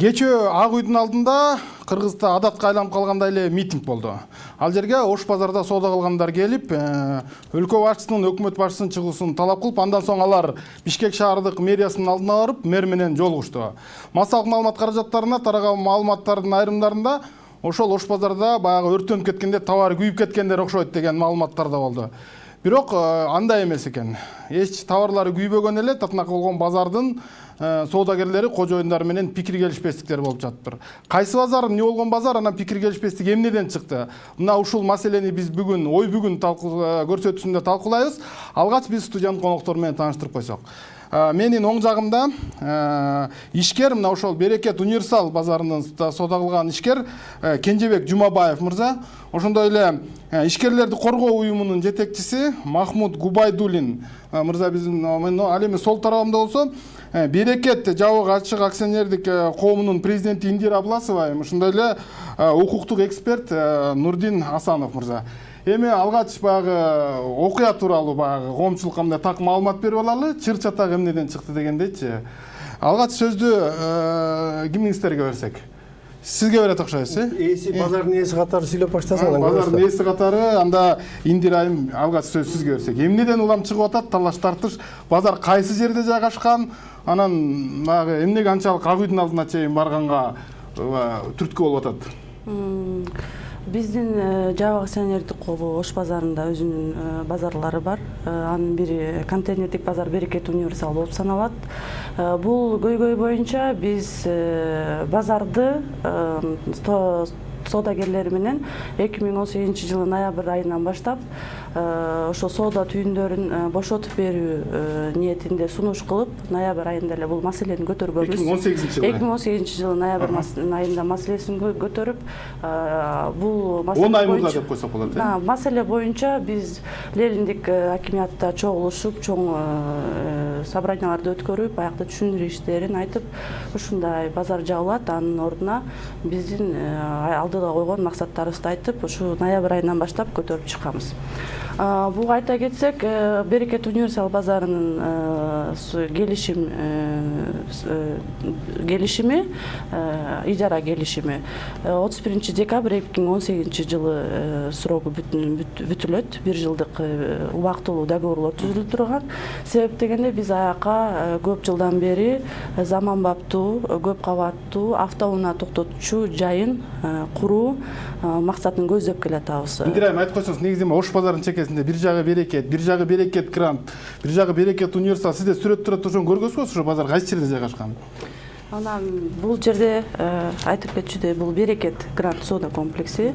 Кечээ Ак үйдүн алдында Кыргызда адатка айланып калгандай эле митинг болду. Ал жерге Ош базарда соода кылгандар келип, өлкө башчысынын, өкмөт башчысынын чыгуусун талап кылып, андан соң алар Бишкек шаардык мэриясынын алдына барып, мэр менен жолугушту. Массалык маалымат каражаттарына тараган маалыматтардын айрымдарында ошол Ош базарда баягы өрттөнүп кеткенде товар күйүп кеткендер окшойт деген маалыматтар да болду. Бирок андай эмес экен. Эч товарлары күйбөгөн эле, татынакы болгон базардын соодагерлери кожоюндар менен пикир келишпестиктер болуп жатыптыр. Кайсы базар, эмне болгон базар, анан пикир келишпестик эмнеден чыкты? Мына ушул маселени биз бүгүн көрсөтүүсүндө талкуулайбыз. Алгач биз студиянын коноктор менен тааныштырып койсок. Менин оң жагымда ишкер, мына ошол Берекет Универсал базарынын соода кылган ишкер Кенжебек Жумабаев мырза, ошондой эле ишкерлерди коргоо уюмунун жетекчиси Махмуд Губайдулин мырза биздин ал эми сол тарабымда болсо Берекет жабык ачык акционердик коомунун президенти Индира Абласова, ошондой эле укуктук эксперт Нурдин Асанов мырза. Эми алгач баягы окуя тууралуу баягы коомчулукка мындай так маалымат берип алалы, чыр чатак эмнеден чыкты дегендейчи. Алгач сөздү кимиңиздерге берсек? Сизге берет окшойбуз, Ээси базардын ээси катары сүйлөп баштасаң. Базардын ээси катары, анда Индира айым алгач сөз сизге берсек. Эмнеден улам чыгып атат, талаш тартыш, базар кайсы жерде жайгашкан, анан баягы эмнеге анчалык Ак үйдүн алдына чейин барганга түрткү болуп атат? Биздин жабык акционердик коому Ош базарында өзүнүн базарлары бар. Анын бири контейнердик базар Берекет Универсал болуп саналат. Бул көйгөй боюнча биз базарды соодагерлери менен 2018-жылы ноябрь айынан баштап ошо соода түйүндөрүн бошотуп берүү ниетинде сунуш кылып, ноябрь айында эле бул маселени көтөргөнбүз. 2018-жылы ноябрь айында маселесин көтөрүп, бул маселе 10 ай мурда деп койсок болот. Маселе боюнча биз Лелиндик акимиятта чогулушуп, чоң собранияларды өткөрүп, аякта түшүндүрүү иштерин айтып, ушундай базар жабылат, анын ордуна биздин алдыда койгон максаттарыбызды айтып, ушу ноябрь айынан баштап көтөрүп чыкканбыз. Буга айта кетсек, Берекет Универсал базарынын келишими, ижара келишими 31 декабрь 2018-жылы срогу бүтүлөт. 1 жылдык убактылуу договорлор түзүлүп турган. Себеп дегенде биз аяка көп жылдан бери заманбаптуу, көп кабаттуу автоунаа токтотуучу жайын куруу максатын көздөп келатабыз. Индира айым айтып койсоңуз, негизи Ош базарынын чекесинде бир жагы Берекет Грант, бир жагы Берекет Универсал, сизде сүрөттөр ошону көргөзбөсүз, ошо базар кайсы жерде жайгашкан? Анан бул жерде айтып кетчүдөй, бул Берекет Грант соода комплекси.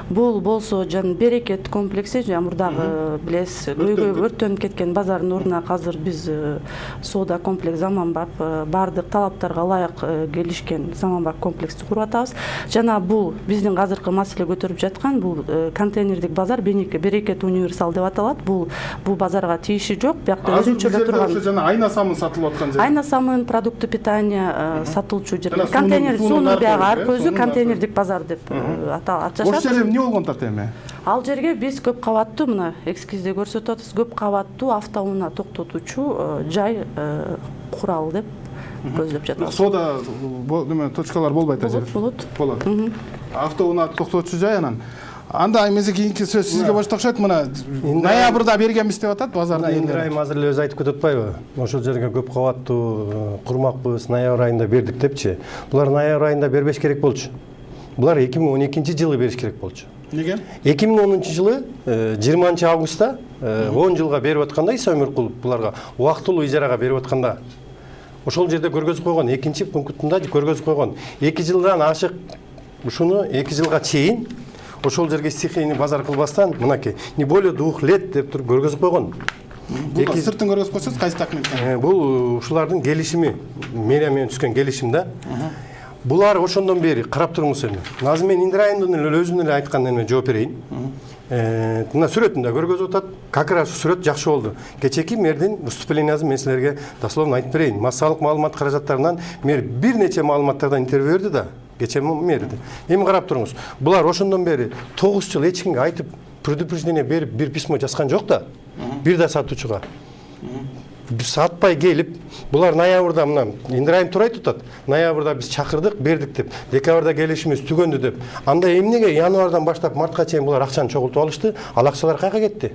Бул болсо жан Берекет комплекси, мурдагы билесиз, көйгөй өрттөнүп кеткен базардын ордуна азыр биз соода комплекс заманбап, бардык талаптарга ылайык келишкен заманбап комплексти куруп атабыз. Жана бул биздин азыркы маселе көтөрүп жаткан бул контейнердик базар Берекет Универсал деп аталат. Бул базарга тиеши жок, биякта өзүнчө турган. Жана айна самын сатылып аткан жер. Айна самын продукты питания сатылчу жер. Контейнер суунун биягы аркөзү контейнердик базар деп аташат. Ош жерде эмне болгон тарт эми? Ал жерге биз көп кабаттуу, мына эскизде көрсөтүп атабыз, көп кабаттуу автоунаа токтотуучу жай куралы деп көздөп жатабыз. Соода точкалар болбойт ал жерде. Болот. Автоунаа токтотуучу жай анан. Анда эмесе кийинки сөз сизге болуп окшойт. Мына ноябрда бергенбиз деп атат базардын элдери. Индира айым азыр эле өзү айтып кетип атпайбы? Ошол жерге көп кабаттуу курмакпыз, ноябрь айында бердик депчи. Булар ноябрь айында бербеш керек болчу. Булар 2012-жылы бериш керек болчу. Неге? 2010-жылы 20 августта 10 жылга берип атканда Иса Өмүркулов буларга убактылуу ижарага берип атканда ошол жерде көргөзүп койгон, экинчи пунктунда көргөзүп койгон. 2 жылдан ашык ушуну 2 жылга чейин ошол жерге стихийный базар кылбастан, мынакей, не более 2 лет деп туруп көргөзүп койгон. Бул сыртын көргөзүп койсоңуз, кайсы документтен? Бул ушулардын келишими, мэрия менен түшкөн келишим да. Булар ошондон бери карап туруңуз эми. Азыр мен Индира айымдын өзүнүн эле айтканына жооп берейин. Мына сүрөтүндө көргөзүп атат. Как раз сүрөт жакшы болду. Кечеки мэрдин выступлениясын мен силерге дословно айтып берейин. Массалык маалымат каражаттарынан мэр бир нече маалыматтардан интервью берди да. Кече мэрди. Эми карап туруңуз. Булар ошондон бери 9 жыл эч кимге айтып, предупреждение берип, бир письмо жазган жок да. Бир да сатуучуга. сатпай келип булар ноябрда мына Индирайым турай tutат. Ноябрда биз чакырдык, бердик деп. Декабрда келишимиз түгөндү деп. Анда эмнеге январдан баштап мартка чейин булар акчаны чогултуп алышты? Ал акчалар кайка кетти?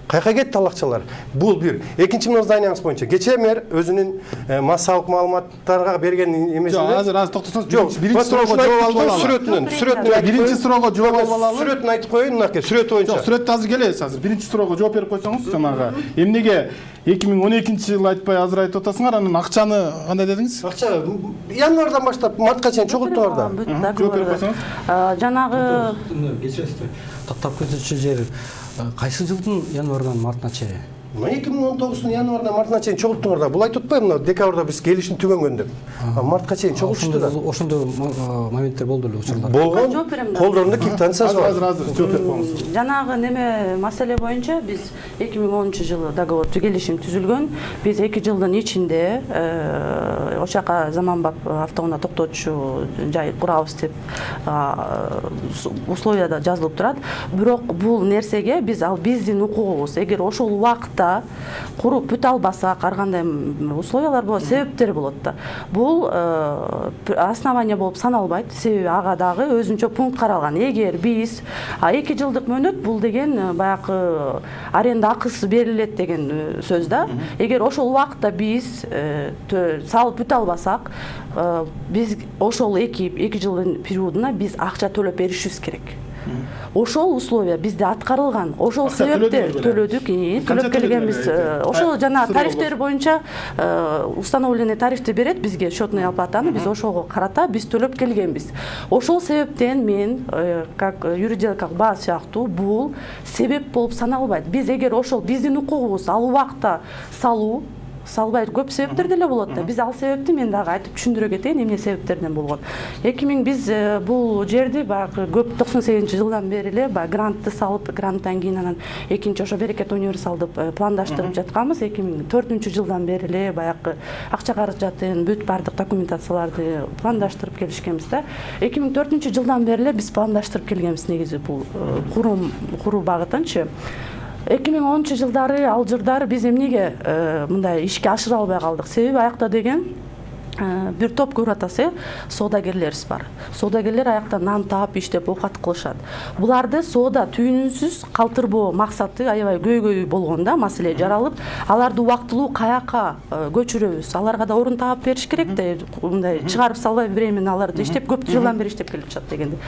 Кайка кетти ал акчалар? Бул бир. Экинчи мына зданияңыз боюнча кече мэр өзүнүн массалык маалыматтарга берген эмесинде. Жок, азыр токтосоңуз. Биринчи суроого жооп алып алалы. Сүрөтүнөн. Биринчи суроого жооп алып алалы. Сүрөтүн айтып коеюн, мынакей, сүрөт боюнча. Жок, сүрөттү азыр келебиз азыр. Биринчи суроого жооп берип койсоңуз, жанагы эмнеге 2012-жылы айтпай азыр айтып атасыңар, анан акчаны кандай дедиңиз? Акча январдан баштап мартка чейин чогултуңар да. Жооп берип койсоңуз. Жанагы кечиресиз, тактап кетүүчү жер кайсы жылдын январынан мартына чейин? 2019-дун январынан мартына чейин чогулттуңар да. Бул айтып атпайбы, мына декабрда биз келишим түгөнгөн деп. Мартка чейин чогулушту да. Ошондой моменттер болду эле, учурлар. Болгон, колдорунда квитанциясы бар. Азыр жооп берип коюңуз. жанагы неме маселе боюнча биз 2010-жылы договор келишим түзүлгөн. Биз 2 жылдын ичинде ошол жака Заманбап автоунаа токтотчу жай курабыз деп условияда жазылып турат. Бирок бул нерсеге биз ал биздин укугубуз. Эгер ошол убакытта куруп бүтө албасак, ар кандай условиялар болот, себептер болот да. Бул основание болуп саналбайт. Себеби ага дагы өзүнчө пункт каралган. Эгер биз 2 жылдык мөөнөт бул деген баягы аренда акысы берилет деген сөз да. Эгер ошол убакытта биз салып бүтө албасак, биз ошол 2 жылдын периодуна биз акча төлөп беришибиз керек. Ошол условия бизде аткарылган. Ошол себептер төлөдүк, төлөп келгенбиз. Ошол жана тарифтер боюнча установленный тарифти берет бизге счетный оплатаны, биз ошого карата биз төлөп келгенбиз. Ошол себептен мен как юридик как баз сыяктуу бул себеп болуп саналбайт. Биз эгер ошол биздин укугубуз ал убакта салбайт, көп себептер деле болот да. Биз ал себепти мен дагы айтып түшүндүрө кетейин, эмне себептерден болгон. 2000 биз бул жерди баягы көп 98-жылдан бери эле баягы грантты салып, гранттан кийин анан экинчи ошо Берекет универсалды пландаштырып жатканбыз. 2004-жылдан бери эле баягы акча каражатын, бүт бардык документацияларды пландаштырып келишкенбиз да. 2004-жылдан бери эле биз пландаштырып келгенбиз негизи бул куруу багытынчы. 2010-жылдары ал жылдары биз эмнеге мындай ишке ашыра албай калдык? Себеби аякта деген бир топ көрүп атасыз, соодагерлерибиз бар. Соодагерлер аякта нан таап, иштеп, оокат кылышат. Буларды соода түйүнүнсүз калтырбоо максаты аябай көйгөй болгондо маселе жаралып, аларды убактылуу каяка көчүрөбүз? Аларга да орун таап бериш керек да, мындай чыгарып салбай временно аларды иштеп, көп жылдан бери иштеп келип жатат дегенде.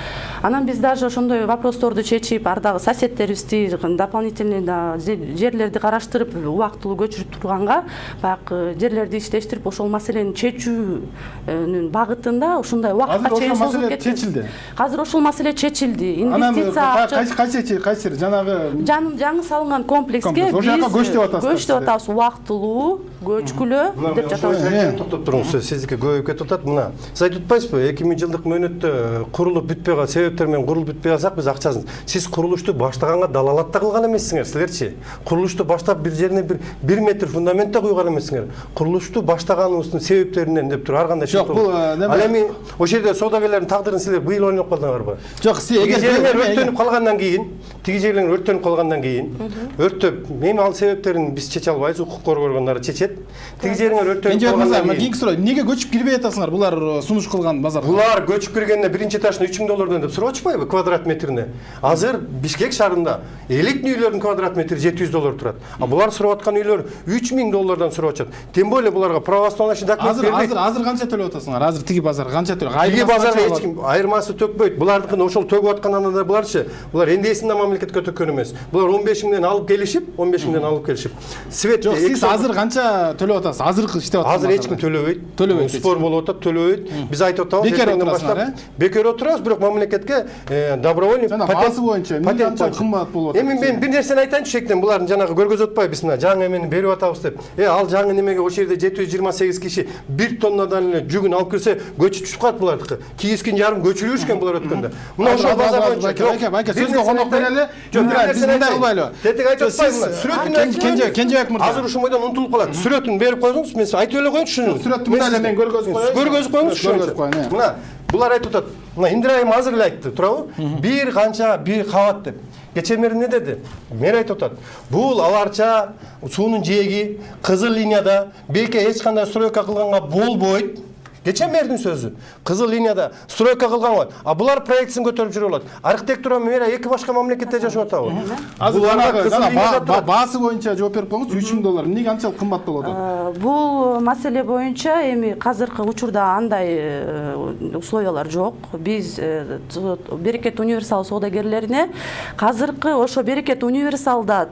Анан биз даже ошондой вопросторду чечип, ардагы соседтерибизди дополнительный жерлерди караштырып, убактылуу көчүрүп турганга, баягы жерлерди иштештирип, ошол маселени чечүү багытында ушундай убакытка чейин созулуп кетти. Азыр ошол маселе чечилди. Инвестиция кайсы жанагы жаңы салынган комплекске биз көчтүп атабыз, убактылуу көчкүлө деп жатабыз. Токтоп туруңуз, сиздики көбөйүп кетип атат. Мына сиз айтып атпайсызбы, 2000 жылдык мөөнөттө курулуп бүтпөй калса, себептер менен курулуп бүтпөй калсак, биз акчасын. Сиз курулушту баштаганга далалатта кылган эмессиңер, силерчи. Курулушту баштап бир жерине 1 метр фундамент да куйган эмессиңер. Курулушту баштаганыбыздын себептеринен деп туруп ар кандай жок, бул ал эми ошол жерде соодагерлердин тагдырын силер быйыл ойноп калдыңарбы? Жок, сиз эгер жерлер өрттөнүп калгандан кийин, тиги жерлер өрттөнүп калгандан кийин, өрттөп, эми ал себептерин биз чече албайбыз, укук коргоогондар чечет. Тиги жерлер өрттөнүп калгандан кийин. Кийинки суроо, эмнеге көчүп кирбей атасыңар? Булар сунуш кылган базарга. Булар көчүп киргенде биринчи этажына $3000 деп сурап атышпайбы квадрат метрине? Азыр Бишкек шаарында электин үйлөрдүн квадрат метри $700 турат. А булар сурап аткан үйлөр $3000 сурап атышат. Тем более буларга правоустанавливающий документ бербейт. Азыр канча төлөп атасыңар? Азыр тиги базар канча төлөп? Тиги базарга эч ким айырмасы төкпөйт. Булардыкын ошол төгүп аткандан да буларчы. Булар эндесин да мамлекетке төккөн эмес. Булар 15.000ден алып келишип, свет. Жок, сиз азыр канча төлөп атасыз? Азыркы иштеп атасыз? Азыр эч ким төлөбөйт. Спор болуп атат, төлөбөйт. Биз айтып атабыз, бекер отурасыңар, бекер отурабыз, бирок мамлекетке добровольный патент боюнча канча кымбат болуп атат. Эми мен бир нерсени айтайынчы шектен, булардын жанагы көргөзүп атпайбыз мына жаңы эмени берип атабыз деп. Ал жаңы немеге ошол жерде 728 киши 1 тоннадан эле жүгүн алып кирсе, көчүп түшүп калат булардыкы. Кийискин жарым көчүрүшкөн булар өткөндө. Мына ошол базар боюнча. Байка, сөзгө кондук берели. Биз мындай албайлы. Тетик айтып атпайбызбы? Сүрөтүн Кенжебек мырза. Азыр ушул бойдон унутулуп калат. Сүрөтүн берип койсоңуз, мен айтып эле коеюнчу шуну. Сүрөттү мындай эле мен көргөзүп коеюңуз. Мына булар айтып атат. Мына Индирайым азыр эле айтты, туурабы? Бир канча, бир кабат деп. кечээ мэр эмне деди? Мэр айтып атат. Бул аларча суунун жээги кызыл линияда беке эч кандай стройка кылганга болбойт. Кечээ мэрдин сөзү. Кызыл линияда стройка кылган болот. А булар проектсин көтөрүп жүрүп алат. Архитектура мэр эки башка мамлекетте жашап атабы? Буларга баасы боюнча жооп берип коюңуз. $3000. Эмнеге анчалык кымбат болуп атат? Бул маселе боюнча эми азыркы учурда андай условиялар жок. Биз Берекет универсал соодагерлерине азыркы ошо Берекет универсалда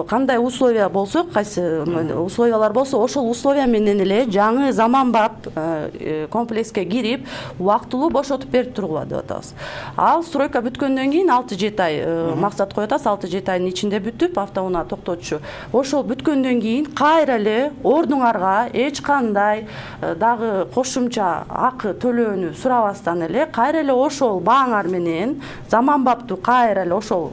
кандай условия болсо, кайсы условиялар болсо, ошол условия менен эле жаңы заманбап комплекске кирип, убактылуу бошотуп берип тургула деп атабыз. Ал стройка бүткөндөн кийин 6-7 ай максат коюп атабыз, 6-7 айдын ичинде бүтүп, автоунаа токтотчу. Ошол бүткөндөн кийин кайра эле ордуңарга эч кандай дагы кошумча акы төлөөнү сурабастан эле кайра эле ошол бааңар менен заманбаптуу кайра эле ошол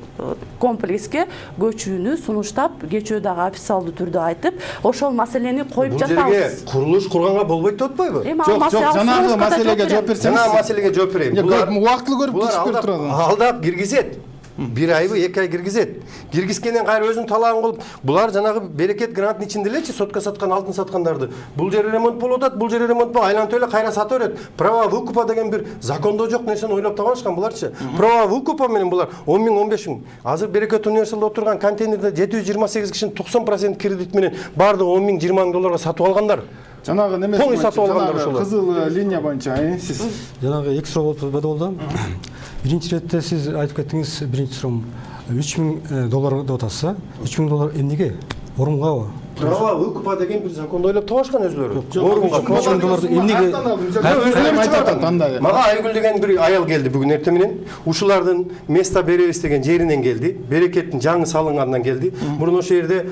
комплекске көчүүнү сунуштап, кечөө дагы официалдуу түрдө айтып, ошол маселени коюп жатабыз. Бул жерге курулуш курганга болбойт деп атпайбы? Жок, жанагы маселеге жооп берсеңиз. Жанагы маселеге жооп берейин. Булар убактылуу көрүп текшип берип турат. Алдап киргизет. 1 айбы 2 ай киргизет. Киргизгенден кайра өзүнүн талабын кылып, булар жанагы Берекет гранттын ичинде элечи сотка саткан, алтын саткандарды. Бул жер ремонт болуп атат, бул жер ремонт болуп, айлантып эле кайра сата берет. Право выкупа деген бир закондо жок нерсени ойлоп табышкан буларчы. Право выкупа менен булар 10 000, 15 000. Азыр Берекет универсалда отурган контейнерде 728 кишинин 90% кредит менен баардыгы 10 000, 20 000 долларга сатып алгандар. Жанагы немеси боюнча, кызыл линия боюнча, сиз жанагы эки суроо болду. Биринчи иретте сиз айтып кеттиңиз, биринчи суроом $3000 деп атасыз. $3000 эмнеге? Орумгабы? Право выкупа деген бир законду ойлоп табышкан өзүлөрү. $3000 эмнеге? Мага Айгүл деген бир аял келди бүгүн эртең менен. Ушулардын место беребиз деген жеринен келди. Берекеттин жаңы салынганынан келди. Мурун ошол жерде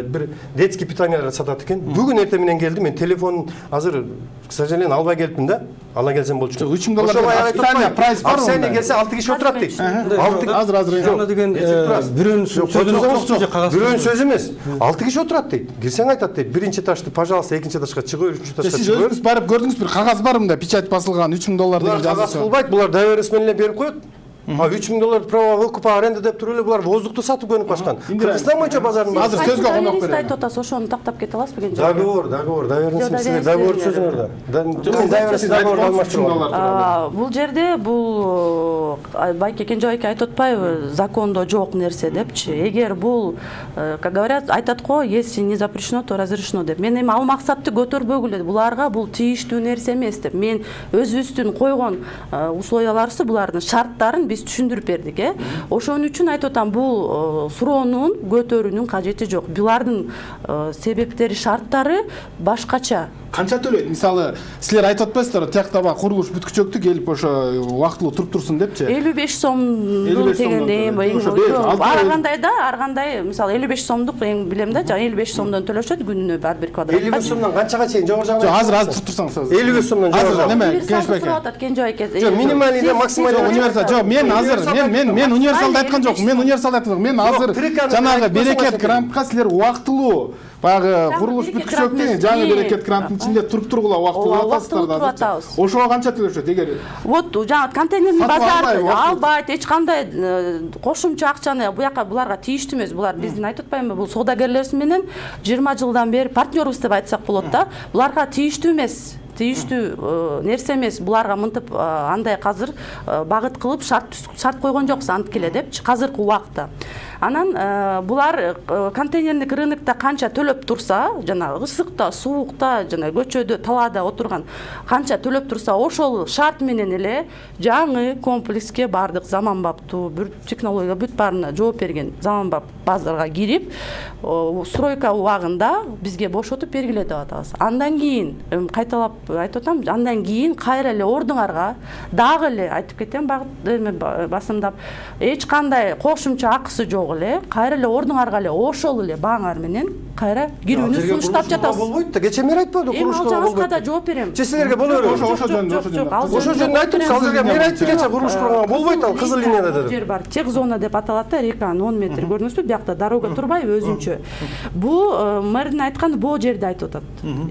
бир детский питаниялар сатат экен. Бүгүн эртең менен келди. Мен телефонун азыр, к сожалению, албай келиптим да. Ала келсем болчу. $3000 прайс бар. Сен келсе 6 киши отурат дейт. Азыр. Жана деген бирөөнүн сөзү кагаз. Бирөөнүн сөзү эмес. 6 киши отурат дейт. Кирсең айтат дейт. Биринчи этажды, пожалуйста, экинчи этажга чыгып, үчүнчү этажга чыгып. Сиз өзүңүз барып көрдүңүз, бир кагаз бар мында, печать басылган $3000 деген жазылса. Кагаз кылбайт, булар доверенность менен эле берип коет. $3000 право выкупа аренда деп туруп эле булар воздухту сатып көнүп качкан. Кыргызстан боюнча базардын азыр сөзгө конок берем. Айтып атасыз, ошону тактап кете аласызбы экен? Договор, договор сөзүңөр да. Бул жерде бул Байке Кенжебайке айтып атпайбы, закондо жок нерсе депчи. Эгер бул, как говорят, айтат го, если не запрещено, то разрешено деп. Мен эми ал максатты көтөрбөгүлө, буларга бул тийиштүү нерсе эмес деп. Мен өзүбүздүн койгон условияларыбызды, булардын шарттарын түшүндүрүп бердик, Ошон үчүн айтып атам, бул суроонун көтөрүүнүн кажети жок. Булардын себептери, шарттары башкача. Канча төлөйт? Мисалы, силер айтып атпайсыздарбы, тияктаба курулуш бүткүчөктү келип ошо убактылуу туруп турсун депчи. 55 сомдун дегенде ар кандай, мисалы 55 сомдук эң билем да, 55 сомдон төлөшөт күнүнө ар бир квадратка. 55 сомдон канчага чейин жогору жагына? Азыр туруп турсаңыз. 55 сомдон жогору. Азыр неме, Кенжебайке? Жок, минималийде максималий универсал. Жок, мен универсалды айткан жокмун. Мен универсалды айткан жокмун. Мен азыр жанагы Берекет грантка силер убактылуу баягы курулуш бүткүчөктү жаңы Берекет гранттын ичинде туруп тургула убактылуу атасыздар. Ошого канча төлөшөт эгер? Вот жаңы контейнердин базары албайт, эч кандай кошумча акчаны буларга тийиштүү эмес. Булар биздин айтып атпаймынбы, бул соодагерлерибиз менен 20 жылдан бери партнербиз деп айтсак болот да. Буларга тийиштүү эмес. Тийиштүү нерсе эмес. Буларга мынтип андай азыр багыт кылып шарт койгон жокпуз анткиле депчи азыркы убакта. Анан булар контейнердик рынокто канча төлөп турса, жана ысыкта, суукта, жана көчөдө, талаада отурган канча төлөп турса, ошол шарт менен эле жаңы комплекске бардык заманбаптуу, бир технология бүт баарына жооп берген заманбап базарга кирип, стройка убагында бизге бошотуп бергиле деп атабыз. Андан кийин кайталап айтып атам, андан кийин кайра эле ордуңарга дагы эле айтып кетем, басымдап, эч кандай кошумча акысы жок эле, кайра эле ордуңарга эле ошол эле бааңар менен кайра кирүүнү сунуштап жатабыз. Болбойт да. Кече мен айтпадым, Эми ал курулушка жагыңызга болбойт. да жооп берем. Же силерге боло берет. Ошо жөнүндө Ошо жөнүндө айттым, ал жерге мен айтты кече курулуш курганга болбойт, ал кызыл линияда Бул дедим. жер бар. Тех зона деп аталат да, реканын 10 метр. Көрдүңүзбү? Биякта дорога турбайбы өзүнчө. Бул мэрдин айтканы бул жерде айтып атат.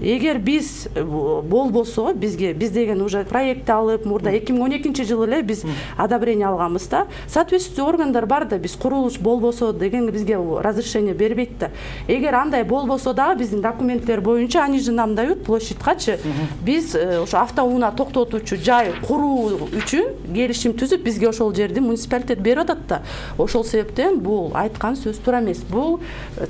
Эгер биз болбосо, биз деген уже проект алып, мурда 2012-жылы эле биз одобрение алганбыз да. Соответствующий органдар бар да, биз курулуш болбосо деген бизге разрешение бербейт да. Эгер андай болбосо дагы биздин документтер боюнча они же нам дают площадькачы биз ошо автоунаа токтотуучу жай куруу үчүн келишим түзүп бизге ошол жерди муниципалитет берип атат да. Ошол себептен бул айткан сөз туура эмес. Бул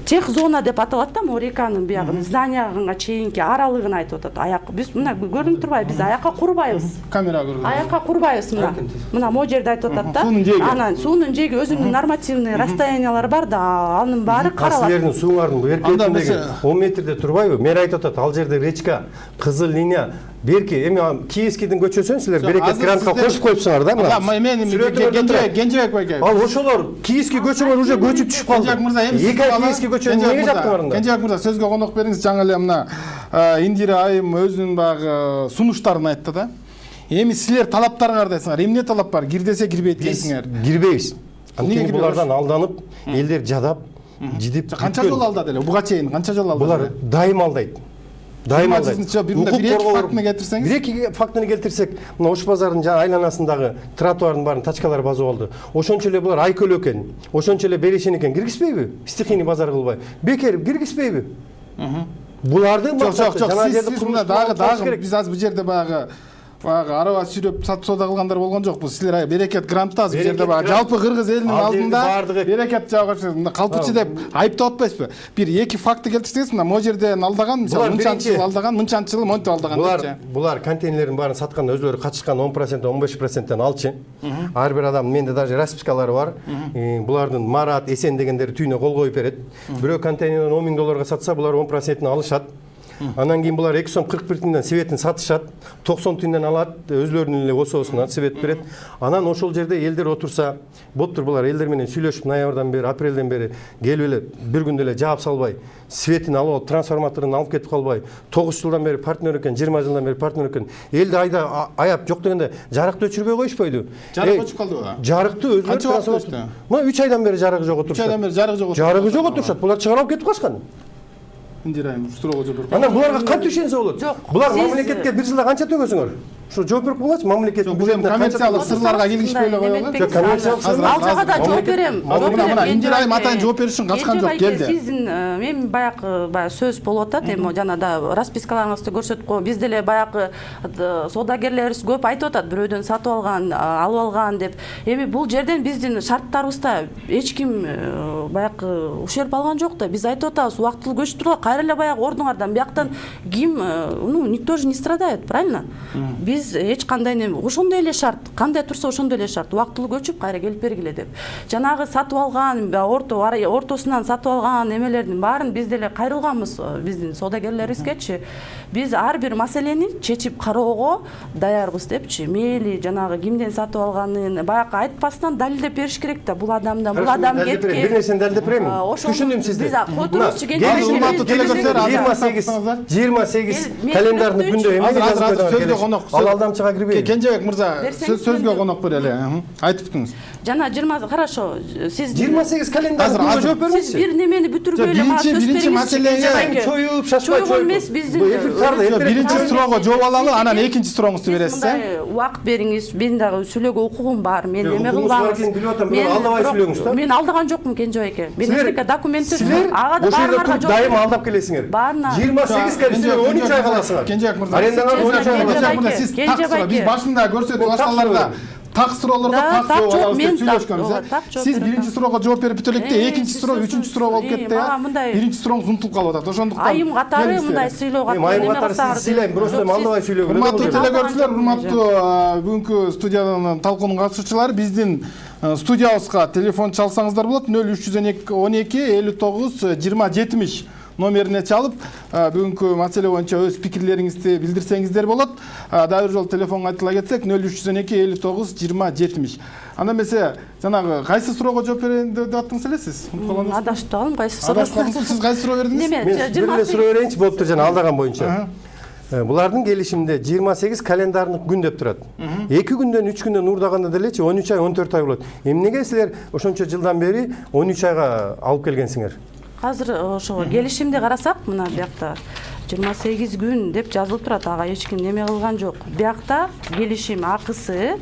тех зона деп аталат да, могу реканын биягын зданияга чейинки аралыгын айтып атат. Аяк биз мына көрүнүп турбайбы, биз аякка курбайбыз. Камерага көргөн. Аякка курбайбыз мына. Мына могу жерде айтып атат да. Суунун жээги. Анан суунун жээги өзүнүн нормативный расстояниялары бар да, анын баары каралат. Силердин сууңардын бу эркетиндеги 10 метрде турбайбы? Мен айтып атат, ал жерде речка, кызыл линия, берки эми Киевскийдин көчөсүн силер берекет грантка кошуп коюпсуңар да мына. Мен Кенжебек байке. Ал ошолор Киевский көчөлөр уже көчүп түшүп калды. Кенжебек мырза, эми эки ай Киевский көчөнү эмнеге жаптыңар? Кенжебек мырза, сөзгө конок бериңиз. Жаңы эле мына Индира айым өзүнүн баягы сунуштарын айтты да. Эми силер талаптарыңар кардайсыңар? Эмне талап бар? Кир десе кирбейт дейсиңер. Кирбейбиз. Эмнеге Анткени булардан алданып, элдер жадап, жидип. Канча жол алдады эле? Буга чейин канча жол алдады? Булар дайым алдайт. Дайым алдайт. Бир-эки фактыны келтирсеңиз. Бир-эки фактыны келтирсек, мына Ош базарынын жаңы айланасындагы тротуардын баарын тачкалар басып алды. Ошончо эле булар айкөлө экен. Ошончо эле берешен экен. Киргизбейби? Стихийный базар кылбай. Бекер киргизбейби? Буларды Жок, сиз мына дагы биз азыр бул жерде баягы араба сүйрөп сатып соода кылгандар болгон жокпуз. Силер берекет грантта бул жерде баягы жалпы кыргыз элинин алдында берекет жабырчы калтычы деп айыптап атпайсызбы? Бир-эки факты келтирсеңиз, мына могу жерден алдаган, мисалы мынчанчы жыл алдаган, мынчанчы жыл монтип алдаган. Булар контейнерлердин баарын сатканда өзлөрү катышкан 10%, 15%тен алчы. Ар бир адам менде даже распискалары бар. Булардын Марат, Эсен дегендери түйүнө кол коюп берет. Бирөө контейнерден 10 000 долларга сатса, булар 10%-ин алышат. Анан кийин булар 2 сом 41 тинден светин сатышат, 90 тинден алат, өзлөрүнүн эле ососунан свет берет. Анан ошол жерде элдер отурса, боттур булар элдер менен сүйлөшүп ноябрдан бери, апрелден бери келип эле бир күндө эле жаап салбай, светин алып, трансформаторун алып кетип калбай, 9 жылдан бери партнер экен, 20 жылдан бери партнер экен. Элди айда аяп жок дегенде жарыкты өчүрбөй коюшпойду. Жарык өчүп калдыбы? Жарыкты өзүнүн трансформатор. Мына 3 айдан бери жарыгы жок отурушат. 3 айдан бери жарыгы жок. Жарыгы жок отурушат. Булар чыгарып кетип калышкан. Индирайым, суроо жооп. Анан буларга кантип ишенсе болот? Булар мамлекетке бир жылда канча төлөсүңөр? Ошо жооп берип койгулачы, мамлекеттин бюджетине коммерциялык сырларга киргизбей эле коелу. Коммерциялык сырлар. Ал жага да жооп берем. Мына Индирайым атайын жооп бериш үчүн качкан жок, келди. Сиздин мен баягы сөз болуп атат, эми жана да распискаларыңызды көрсөтүп кой. Биз деле баягы соодагерлерибиз көп айтып атат, бирөөдөн сатып алган, алып алган деп. Эми бул жерден биздин шарттарыбызда эч ким баягы ушерп алган жок да. Биз айтып атабыз, убактылуу көчүп тургула, кайра эле баягы ордуңардан бияктан ким, никто же не страдает, правильно? Биз эч кандай неме, ошондой эле шарт, кандай турса ошондой эле шарт, убактылуу көчүп кайра келип бергиле деп. Жанагы сатып алган, ортосунан сатып алган эмелердин баарын биз деле кайрылганбыз биздин соодагерлерибизгечи. Биз ар бир маселени чечип кароого даярбыз депчи. Мейли жанагы кимден сатып алганын баягы айтпастан далилдеп бериш керек да. Бул адамдан, бул адам кеткен. Бир нерсени далилдеп берейинби? Түшүндүм сизди. Биз котуручу телегөздөр 28 календарный күндө азыр сөзгө конок. Ал алдамчыга кирбейт. Кенжебек мырза, сөзгө конок берели. Айтып туруңуз. Жана 20 хорошо. Сиз 28 календарный күндө жооп бермеңиз. Сиз бир немени бүтүрбөй эле мага сөз биринчи маселеге чоюп, шашпай чоюп эмес, биздин биринчи суроого жооп алалы, анан экинчи сурооңузду бересиз. Убакыт бериңиз, мен дагы сүйлөөгө укугум бар. Мен эме кылбаңыз. Мен алдаган жокмун Кенжебек. Мен эки документтер ага да баарыңарга жок. Дайым алдап келесиңер. 28 календар 13 ай каласыңар. Кенжебек мырза. Арендаңар 13 ай каласыңар. Сиз таксыра, биз башында көрсөтүп башталарда так суроолорго так жооп алабыз деп сүйлөшкөнбүз. Сиз биринчи суроого жооп берип бүтө электе, экинчи суроо, үчүнчү суроо болуп кетти. Биринчи сурооңуз унутулуп калып атат. Ошондуктан айым катары мындай сүйлөө катары айым катары сыйлайм, просто алдабай сүйлөгөн. Урматтуу телекөрүүчүлөр, урматтуу бүгүнкү студиянын талкуунун катышуучулары, биздин студиябызга телефон чалсаңыздар болот. 0312 59 20 70 номерине чалып бүгүнкү маселе боюнча өз пикирлериңизди билдирсеңиздер болот. Дагы бир жолу телефонго айтыла кетсек 0302 59 20 70. Анда эмесе жанагы кайсы суроого жооп берейин деп аттыңыз эле сиз? Адашып калдым, кайсы Сиз кайсы суроо бердиңиз? Неме? Мен бир эле суроо берейинчи, болуптур жана алдаган боюнча. Булардын келишиминде 28 календарный күн деп турат. 2 күндөн 3 күндөн уурдаганда делечи 13 ай 14 ай болот. Эмнеге силер ошончо жылдан бери 13 айга алып келгенсиңер? Азыр ошо келишимди карасак, мына биякта 28 күн деп жазылып турат, ага эч ким неме кылган жок. Биякта келишим акысы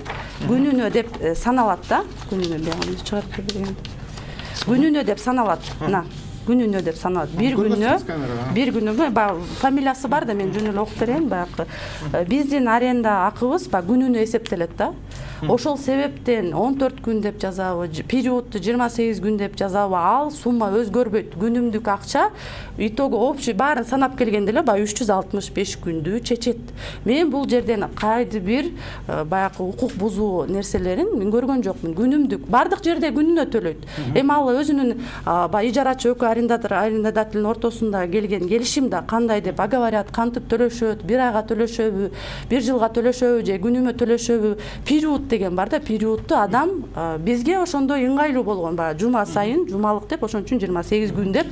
күнүнө деп саналат да, күнүнө биягы чыгарып берген. Күнүнө деп саналат. Мына күнүнө деп саналат. Бир күнү фамилиясы бар да, мен жөн эле окуп берейин. Баягы биздин аренда акыбыз күнүнө эсептелет да. Ошол себептен 14 күн деп жазабы, периодду 28 күн деп жазабы, ал сумма өзгөрбөйт. Күнүмдүк акча итогу общий баарын санап келгенде эле 365 күндү чечет. Мен бул жерден кайсы бир баягы укук бузуу нерселерин мен көргөн жокмун. Күнүмдүк бардык жерде күнүнө төлөйт. Эми ал өзүнүн ижарачы өкү арендодателдин ортосунда келген келишимде кандай деп оговорят, кантип төлөшөт, 1 айга төлөшөбү, 1 жылга төлөшөбү же күнүмө төлөшөбү, период деген бар да, периодду адам бизге ошондой ыңгайлуу болгон, жума сайын жумалык деп, ошон үчүн 28 күн деп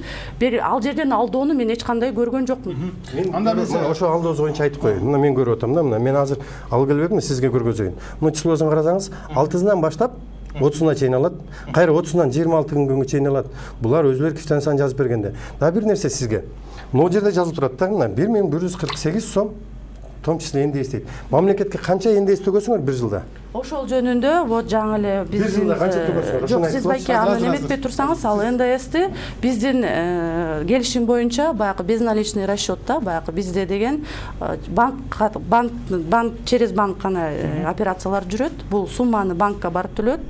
ал жерден алдоону мен эч кандай көргөн жокмун. Анда биз ошо алдоо боюнча айтып коеюн. Мына мен көрүп атам да, мына мен азыр алып келбедим, сизге көргөзөйүн. Мына числосун карасаңыз, 6-сынан баштап 30-на чейин алат, кайра 30-нан 26 күнгө чейин алат. Булар өзүлөр кифтансан жазып бергенде. Дагы бир нерсе сизге. Могу жерде жазылып турат да, мына 1148 сом том числе НДС дейт. Мамлекетке канча НДС төгөсүңөр бир жылда? Ошол жөнүндө вот жаңы эле биздин жок, сиз байке аны неметпей турсаңыз, ал НДСти биздин келишим боюнча баягы безналичный расчетта, баягы бизде деген банк через банк гана операциялар жүрөт. Бул сумманы банкка барып төлөт,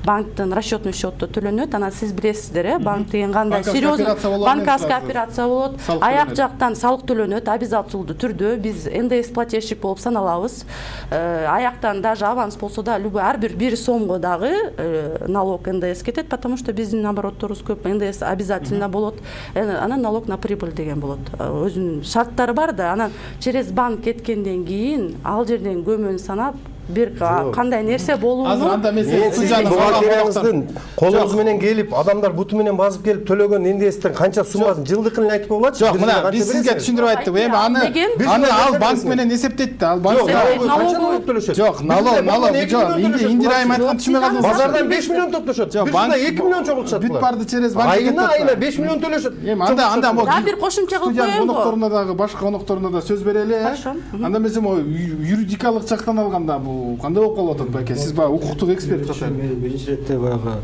банктын расчетный счетто төлөнөт. Анан сиз билесиздер, банк деген кандай серьезный банковский операция болот. Аяк жактан салык төлөнөт, обязательдуу түрдө биз НДС плательщик болуп саналабыз. Аяктан даже аванс да, любой ар бир сомго дагы налог НДС кетет, потому что биздин оборотторубуз көп, НДС обязательно болот. Анан налог на прибыль деген болот. Өзүнүн шарттары бар да, анан через банк кеткенден кийин ал жерден көмөн санап бир кандай нерсе болууну анда мен бухгалтерияңыздын колуңуз менен келип, адамдар буту менен базып келип төлөгөн НДСтен канча суммасын жылдыкын айтып болот? Жок, мына биз сизге түшүндүрүп айттык. Эми аны ал банк менен эсептейт да. Ал банк налог төлөшөт. Жок, налог жок. Индирайым айткан түшүнбөй калдыңыз. Базардан 5 миллион топтошот. Жок, банк 2 миллион чогултушат. Бүт барды через банк. Айына 5 миллион төлөшөт. Эми анда бир кошумча кылып коеюн. Конокторуна дагы, башка конокторуна да сөз берели. Анда эмесе юридикалык жактан алганда бул кандай болуп калат? Сиз баягы укуктук эксперт катары. Мен биринчи ирете баягы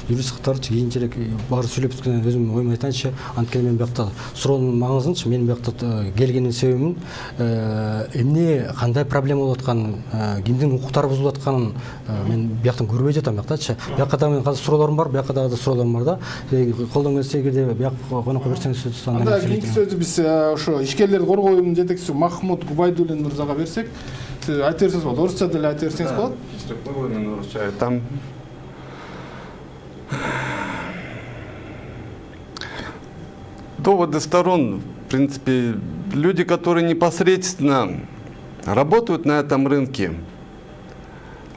юрист катары кийинчерээк баары сүйлөп өткөн өзүм оюмду айтайынчы. Анткени мен биякта суроонун маңызынчы, мен биякта келгенин себебин эмне кандай проблема болуп атканын, кимдин укуктары бузулуп атканын мен бияктан көрбөй жатам биякчы. Биякка да мен азыр суроолорум бар, биякка дагы суроолорум бар да. Колдон келсе эгерде биякка конокко берсеңиз сөз анда кийинки сөздү биз ошо ишкерлерди коргоо уюмунун жетекчиси Махмут Губайдуллин мырзага берсек, сиз айта берсеңиз болот. Орусча деле айта берсеңиз болот. Там доводы сторон, в принципе, люди, которые непосредственно работают на этом рынке,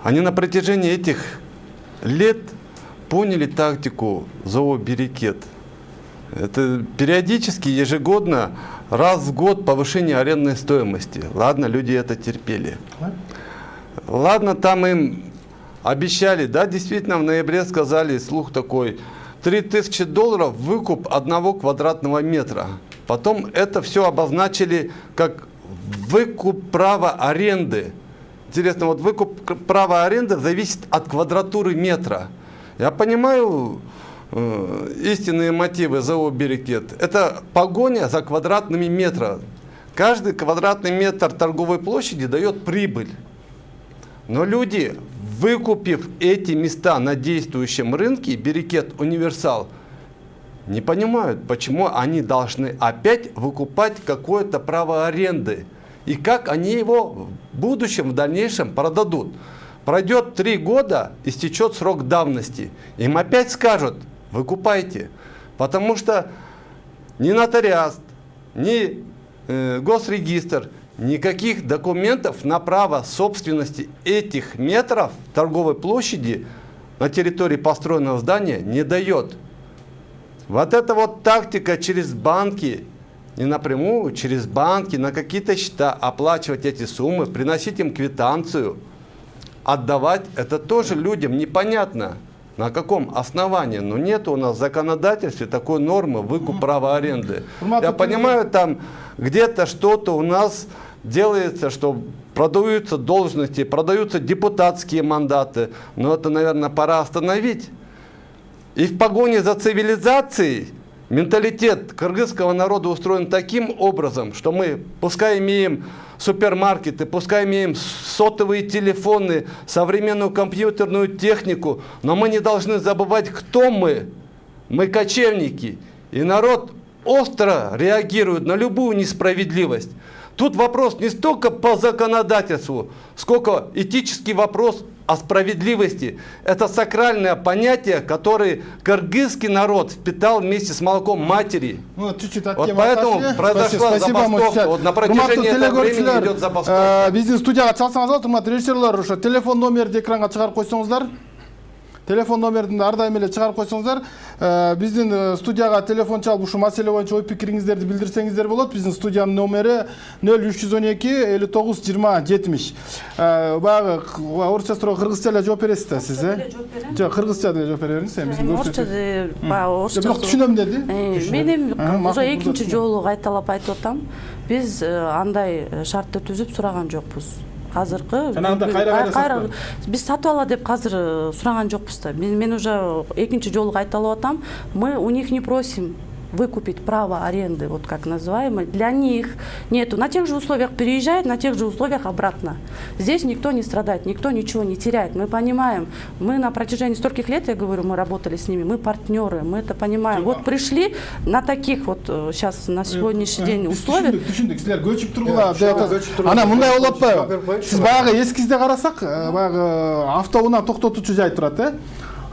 они на протяжении этих лет поняли тактику зооберекет. Это периодически, ежегодно, раз в год повышение арендной стоимости. Ладно, люди это терпели. Ладно, там им обещали, да, действительно, в ноябре сказали, слух такой, $3000 выкуп 1 квадратного метра. Потом это все обозначили как выкуп права аренды. Интересно, вот выкуп права аренды зависит от квадратуры метра. Я понимаю истинные мотивы зооберекет. Это погоня за квадратными метрами. Каждый квадратный метр торговой площади дает прибыль. Но люди, выкупив эти места на действующем рынке, берекет универсал, не понимают, почему они должны опять выкупать какое-то право аренды. И как они его в будущем, в дальнейшем продадут. Пройдет 3 года, истечет срок давности. Им опять скажут, выкупайте. Потому что ни нотариат, ни госрегистр, никаких документов на право собственности этих метров торговой площади на территории построенного здания не дает. Вот эта вот тактика через банки, не напрямую, через банки, на какие-то счета оплачивать эти суммы, приносить им квитанцию, отдавать, это тоже людям непонятно, на каком основании. Но нет у нас в законодательстве такой нормы выкуп права аренды. Я понимаю, там где-то что-то у нас делается, что продаются должности, продаются депутатские мандаты, но это, наверное, пора остановить. И в погоне за цивилизацией менталитет кыргызского народа устроен таким образом, что мы, пускай имеем супермаркеты, пускай имеем сотовые телефоны, современную компьютерную технику, но мы не должны забывать, кто мы. Мы кочевники. И народ остро реагирует на любую несправедливость. Тут вопрос не столько по законодательству, сколько этический вопрос о справедливости. Это сакральное понятие, которое кыргызский народ впитал вместе с молоком матери. Ну, чуть-чуть от Вот темы поэтому отошли. произошла забастовка. Вот на протяжении этого времени идет забастовка. Биздин студияга чалсаңыздар, урматтуу режиссерлор, ошо телефон номерди экранга чыгарып койсоңуздар. Телефон номерин ар дайым эле чыгарып койсоңуздар. Биздин студияга телефон чалып ушу маселе боюнча ой пикириңиздерди билдирсеңиздер болот. Биздин студиянын номери 0312 59 20 70. Баягы орусча суроо кыргызча эле жооп бересиз да сиз, Жок, кыргызча деле жооп бере бериңиз. Биздин орусча баягы орусча. Бирок түшүнөм деди. Мен уже экинчи жолу кайталап айтып атам. Биз андай шартты түзүп сураган жокпуз. Азыркы кайра биз сатып ала деп азыр сураган жокпуз да. Мен уже экинчи жолу кайталап атам. Мы у них не просим выкупить право аренды, вот как называемое. Для них нету. На тех же условиях переезжает, на тех же условиях обратно. Здесь никто не страдает, никто ничего не теряет. Мы понимаем, мы на протяжении стольких лет, я говорю, мы работали с ними, мы партнеры, мы это понимаем. Вот пришли на таких вот сейчас на сегодняшний день условиях. Түшүндүк, силер көчүп тургула деп атасыз. Ана мындай болуп атпайбы? Сиз баягы эскизде карасак, баягы автоунаа токтотуучу жай турат,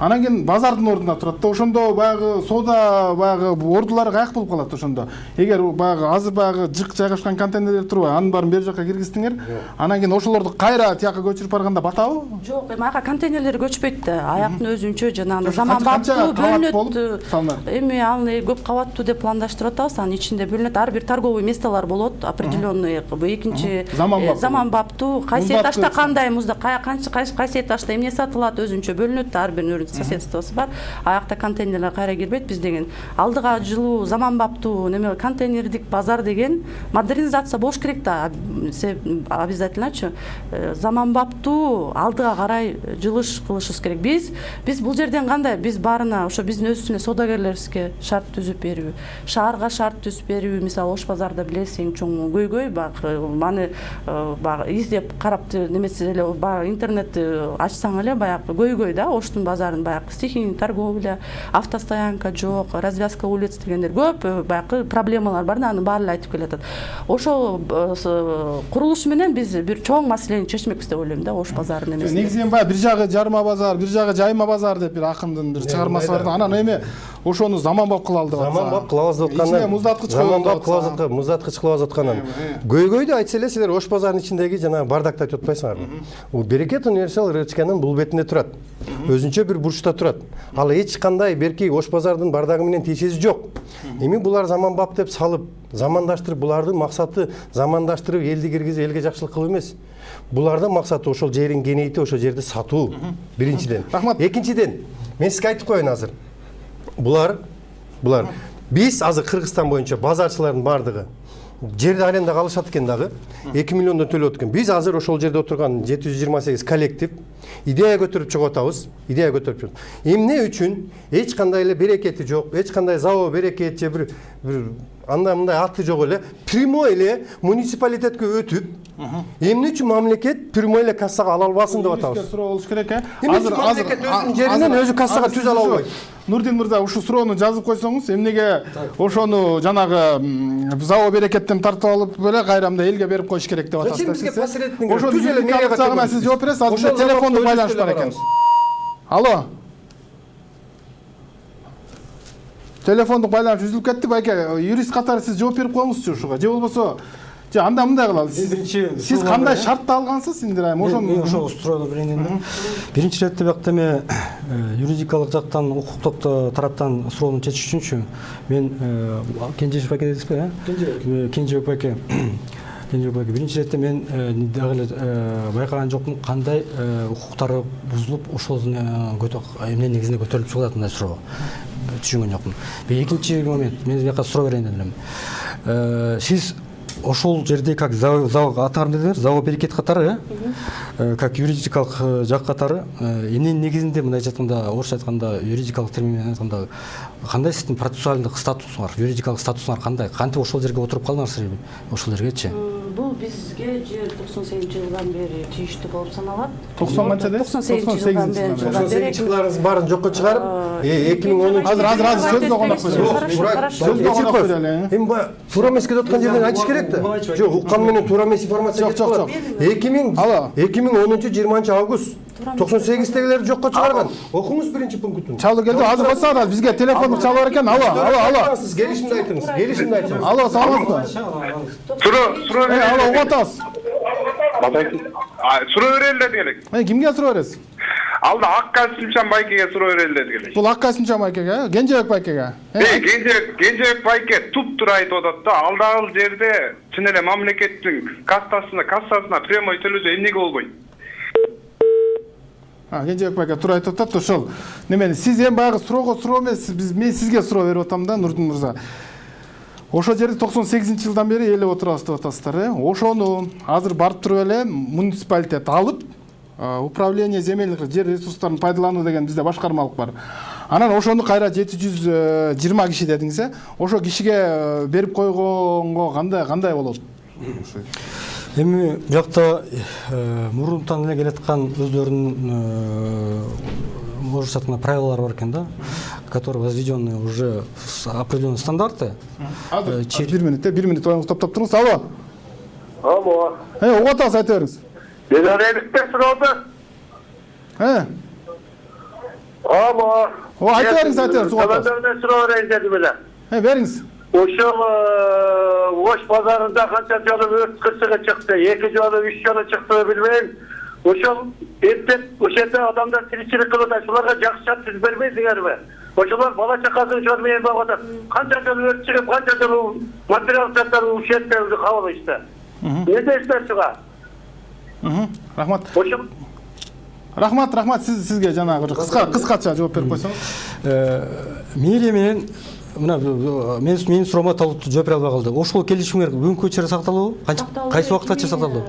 Анан кийин базардын ордуна турат да, ошондо баягы соода баягы ордулары каяк болуп калат ошондо. Эгер баягы азыр баягы жык жайгашкан контейнерлер турбайбы, анын баарын бер жака киргиздиңер. Анан кийин ошолорду кайра тияка көчүрүп барганда батабы? Жок, эми ага контейнерлер көчпөйт да. Аяктын өзүнчө жанагы заманбаптуу бөлүнөт. Эми аны көп кабаттуу деп пландаштырып атабыз. Анын ичинде бөлүнөт. Ар бир торговый местолор болот, определенный. Экинчи заманбаптуу, кайсы этажда кандай музда, кайсы этажда эмне сатылат өзүнчө бөлүнөт. Ар биринин соседствосы бар. Аякта контейнерлер кайра кирбейт. Биз деген алдыга жылуу заманбаптуу неме контейнердик базар деген модернизация болуш керек да. Обязательночу заманбаптуу алдыга карай жылыш кылышыбыз керек. Биз бул жерден кандай? Биз барына ошо биздин өзүбүздүн соодагерлерибизге шарт түзүп берүү, шаарга шарт түзүп берүү. Мисалы Ош базарда билесиң, эң чоң көйгөй баягы маны баягы издеп карап немеси эле баягы интернетти ачсаң эле баягы көйгөй да, Оштун базарын баягы стихийный торговля, автостоянка жок, развязка улиц дегендер көп баягы проблемалар бар да, аны баары эле айтып келатат. Ошол курулуш менен биз бир чоң маселени чечмекпиз деп ойлойм да, Ош базарынын эмесин. Негизинен баягы бир жагы жарма базар, бир жагы жайма базар деп бир акындын бир чыгармасы бар да. Анан эми ошону заманбап кылалы деп атса. Заманбап кылабыз деп аткандан. Ичине муздаткыч заманбап кылабыз, муздаткыч кылабыз аткандан. Көйгөйдү айтса эле силер Ош базарынын ичиндеги жана бардакты айтып атпайсыңарбы? Бул Берекет универсал рычканын бул бетинде турат. Өзүнчө бир бурчта турат. Ал эч кандай берки Ош базардын бардагы менен тиешеси жок. Эми булар заманбап деп салып, замандаштырып, булардын максаты замандаштырып, элди киргизип, элге жакшылык кылуу эмес. Булардын максаты ошол жерин кеңейтип, ошол жерди сатуу. Биринчиден. Экинчиден, мен сизге айтып коеюн азыр. Булар биз азыр Кыргызстан боюнча базарчылардын бардыгы жерди арендага алышат экен дагы 2 миллиондон төлөп экен. Биз азыр ошол жерде отурган 728 коллектив идея көтөрүп чыгып атабыз. Идея көтөрүп. Эмне үчүн эч кандай эле берекети жок, эч кандай зао берекет же бир андай мындай аты жок эле прямой эле муниципалитетке өтүп, эмне үчүн мамлекет прямой эле кассага ала албасын деп атабыз. Суроо болуш керек, Азыр мамлекет өзүнүн жеринен өзү кассага түзө ала албайт. Нурдин мырза, ушу суроону жазып койсоңуз, эмнеге ошону жанагы зао берекеттен тартып алып эле кайрамда элге берип коюш керек деп атасыз. Зачем бизге посредник? Ошо түз эле мэрияга чагына сиз жооп бересиз, азыр телефондо байланыш бар экен. Алло. Телефондук байланыш үзүлүп кетти. Байке, юрист катары сиз жооп берип коюңузчу ушуга. Же болбосо анда мындай кылалы. Сиз кандай шартты алгансыз, Индирайым? Ошо суроо менен биринчи иретте биякта эме юридикалык жактан, укуктук тараптан суроону чечиш үчүнчү мен Кенжебек байке дедиңизби, Кенжебек байке. Биринчи иретте мен дагы эле байкаган жокмун, кандай укуктары бузулуп, ошол эмне негизинде көтөрүлүп чыгып атат мындай суроо. Түшүнгөн жокмун. Экинчи момент, мен бияка суроо берейин дедим. Сиз ошол жерде как ЗАО атаарын дедиңер, ЗАО Берекет катары, как юридикалык жак катары, эмненин негизинде мындай айтканда, орусча айтканда, юридикалык термин менен айтканда, кандай сиздин процессуалдык статусуңар, юридикалык статусуңар кандай? Кантип ошол жерге отуруп калдыңар ошол жергечи? Бул бизге жер 98-жылдан бери тийиштүү болуп саналат. 90 канча дейт? 98 жылдарыңыз баарын жокко чыгарып, 2010 азыр сөзгө конок берели. Сөзгө конок берели. Эми баягы туура эмес кетип аткан жерден айтыш керек да. Жок, уккан менен туура эмес информация кетип калат. 2010 20 август 98-тегилерди жокко чыгарган. Окуңуз биринчи пунктун. Чалуу келди, азыр басаңыз, бизге телефондук чалып бар экен. Алло. Сиз келишимди айтыңыз. Келишимди айтыңыз. Алло, саламатсызбы? Суроо Алло, угуп атабыз. Суроо берели деди элек. Кимге суроо бересиз? Алда Ак Касымчан байкеге суроо берели деди элек. Бул Ак Касымчан байкеге, Кенжебек байкеге. Кенжебек байке туп-туура айтып атат да. Алдагы жерде чын эле мамлекеттин кассасына прямой төлөсө эмнеге болбойт? Кенжебек байке туура айтып атат. Ошол немени сиз эми баягы суроого суроо эмес, мен сизге суроо берип атам да, Нурдин мырза. Ошол жерде 98-жылдан бери эле отурабыз деп атасыздар, Ошону азыр барып туруп эле муниципалитет алып, управление земельных жер ресурстарын пайдалануу деген бизде башкармалык бар. Анан ошону кайра 720 киши дедиңиз, ошо кишиге берип койгонго кандай болот? Эми биякта мурунтан эле келаткан өздөрүнүн орусча айтканда правилалары бар экен да, которые возведены уже с определенные стандарты. Бир минут оюңузду топтоп туруңуз. Алло. Алло. Угуп атабыз, айта бериңиз. Бедереликте суроодо. Алло. Айта бериңиз. Көмөдөрүнө суроо берейин дедим эле. Бериңиз. Ошол Ош базарында канча жолу өрт кырсыгы чыкты, 2 жолу 3 жолу чыкты билбейм. Ошол эптеп ошол адамдар тиричилик кылып атат. Шуларга жакшы шарт түзүп бербейсиңерби? Ошолор бала чакасын көрмөй багып атат. Канча жолу өрт чыгып, канча жолу материал заттар ушетпеди кабыл иште. Не дейсиздер чыга? Рахмат. Ошол Рахмат сизге жанагы кыскача жооп берип койсоңуз. Мэрия менен мына менин суроомо толук жооп бере албай калды. Ошол келишимдер бүгүнкү чейин сакталуу? Кайсы убакытка чейин сакталуу?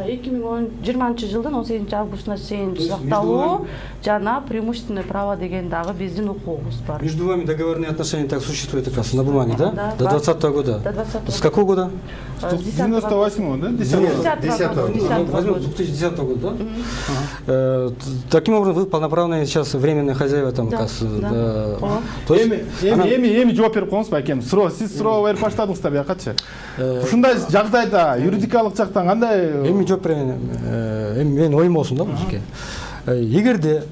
2020-жылдын 18 августуна чейин сакталуу жана преимущественное право деген дагы биздин укугубуз бар. Между вами договорные отношения так существуют, оказывается, на бумаге, да? До 2020 года. До 2020 С какого года? С 98-го, да? 2010 года, да? Таким образом, вы полноправные сейчас временные хозяева там, оказывается. То есть эми жооп берип коюңуз байкем. Сиз суроо берип баштадыңыз да биякачы. Ушундай жагдайда юридикалык жактан кандай? Эми жооп берейин. Эми менин оюм болсун да бул жерге. Эгерде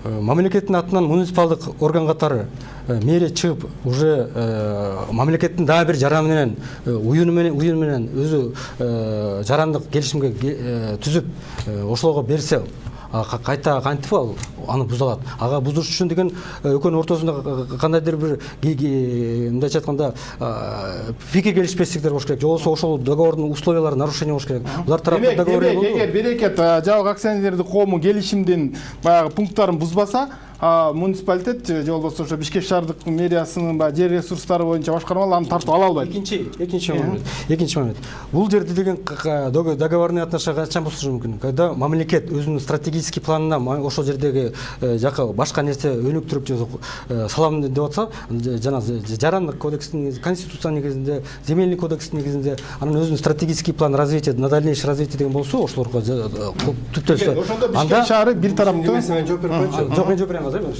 мамлекеттин атынан муниципалдык орган катары мэрия чыгып уже мамлекеттин дагы бир жараны менен уюну менен өзү жарандык келишимге түзүп ошолорго берсе, кайта кантип аны буза алат. Ага бузуш үчүн деген экөөнүн ортосунда кандайдыр бир мындайча айтканда пикир келишпестиктер болуш керек. Же болбосо ошол договордун условиялары нарушение болуш керек. Булар тараптан договор болду. Эгер Берекет жабык акционерлердик коому келишимдин баягы пункттарын бузбаса, муниципалитет же болбосо ошо Бишкек шаардык мэриясынын жер ресурстары боюнча башкармалар аны тартып ала албайт. Экинчи момент. Бул жерде деген договорный отношения качан бузулушу мүмкүн? Когда мамлекет өзүнүн стратегический планына ошол жердеги жака башка нерсе өнүктүрүп салам деп атса, жана жарандык кодекстин, конституциянын негизинде, земельный кодекстин негизинде, анын өзүнүн стратегический план развития, на дальнейшее развитие деген болсо, ошолорго түптөлсө, ошондо Бишкек шаары бир тараптуу. Жок, мен жооп берем. эми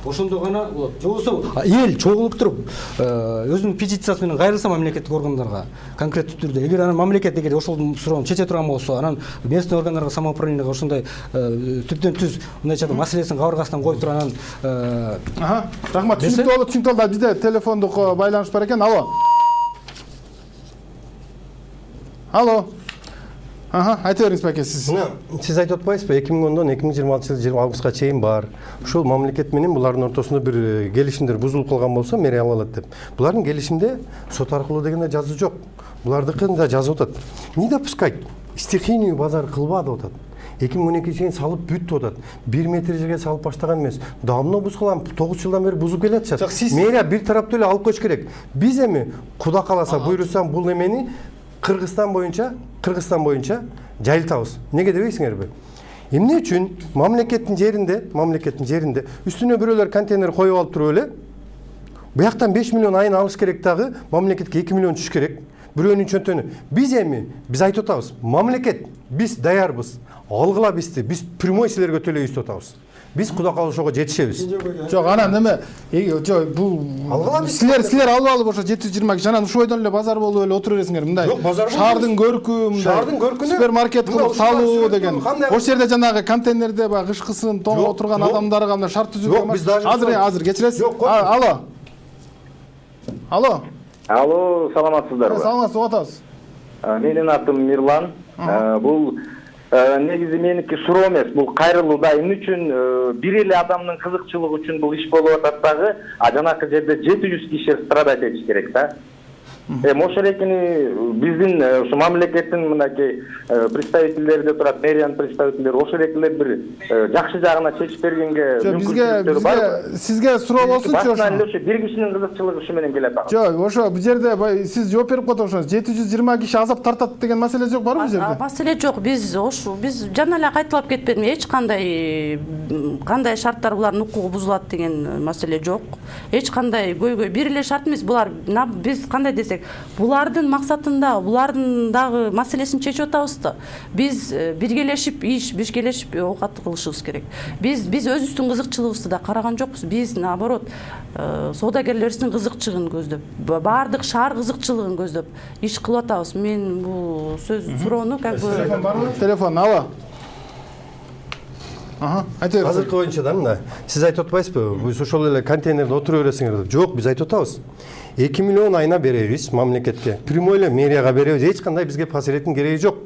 ошондо гана болот. Же болбосо эл чогулуп туруп өзүнүн петициясы менен кайрылса мамлекеттик органдарга конкреттүү түрдө, эгер анан мамлекет эгер ошол суроону чече турган болсо, анан местный органдарга, самоуправленияга ошондой түптөн түз мындайча маселесин кабыргасынан коюп туруп анан рахмат, түшүнүктүү болду. Бизде телефондук байланыш бар экен. Алло. Айта бериңиз байке, сиз. Сиз айтып атпайсызбы, 2010-дон 2026 августка чейин бар. Ушул мамлекет менен булардын ортосунда бир келишимдер бузулуп калган болсо, мэрия ала алат деп. Булардын келишимде сот аркылуу деген да жазуу жок. Булардыкын да жазып атат. Не допускать? Стихийный базар кылба деп атат. 2012 чейин салып бүт деп атат. 1 метр жерге салып баштаган эмес. Давно бузган, 9 жылдан бери бузуп келатышат. Мэрия бир тараптуу эле алып коюш керек. Биз эми Куда кааласа буйрусам бул эмени Кыргызстан боюнча жайылтабыз. Неге дебейсиңерби? Эмне үчүн мамлекеттин жеринде үстүнө бирөөлөр контейнер коюп алып туруп эле бияктан 5 миллион айын алыш керек дагы мамлекетке 2 миллион түшүш керек. Бирөөнүн чөнтөнү. Биз айтып атабыз. Мамлекет, биз даярбыз. Алгыла бизди. Биз прямой силерге төлөйбүз деп атабыз. Биз Куда калышууга жетишебиз. Жок, анан неме? Жок, бул силер алып ошо 720 киши анан ушул бойдон эле базар болуп эле отура бересиңер. Мындай шаардын көркү, супермаркет кылып салуу деген. Ошол жерде жанагы контейнерде баягы кышкысын тоңуп отурган адамдарга мына шарт түзүлгөн. Азыр кечиресиз. Алло, саламатсыздарбы? Саламатсыз, атабыз. Менин атым Мирлан. Бул негизи меники суроо эмес, бул кайрылууда эмне үчүн бир эле адамдын кызыкчылыгы үчүн бул иш болуп атат дагы, жанакы жерде 700 киши страдать этиш керек да. Ошол экени биздин ушу мамлекеттин мынакей представительдери деп турат, мэриянын представительдери ошол экилер бир жакшы жагына чечип бергенге мүмкүнчүлүктөрү барбы? Сизге суроо болсунчу ошо бир кишинин кызыкчылыгы ушу менен келет ага. Жок, ошо бул жерде сиз жооп берип коет ошо 720 киши азап тартат деген маселе жок барбы бул жерде? Маселе жок. Биз жана эле кайталап кетпедим. Эч кандай шарттар булардын укугу бузулат деген маселе жок. Эч кандай көйгөй бир эле шарт эмес. Булар биз кандай десек, булардын максатында, булардын дагы маселесин чечип атабыз да. Биз биргелешип оокат кылышыбыз керек. Биз өзүбүздүн кызыкчылыгыбызды да караган жокпуз. Биз наоборот соодагерлерибиздин кызыкчылыгын көздөп, баардык шаар кызыкчылыгын көздөп иш кылып атабыз. Мен бул суроону телефон барбы? Телефон, алло. Айта бериңиз. Азыркы боюнча да мына сиз айтып атпайсызбы, биз ошол эле контейнерде отура бересиңер деп. Жок, биз айтып атабыз. 2 миллион айына беребиз мамлекетке. Прямой эле мэрияга беребиз. Эч кандай бизге посредниктин кереги жок.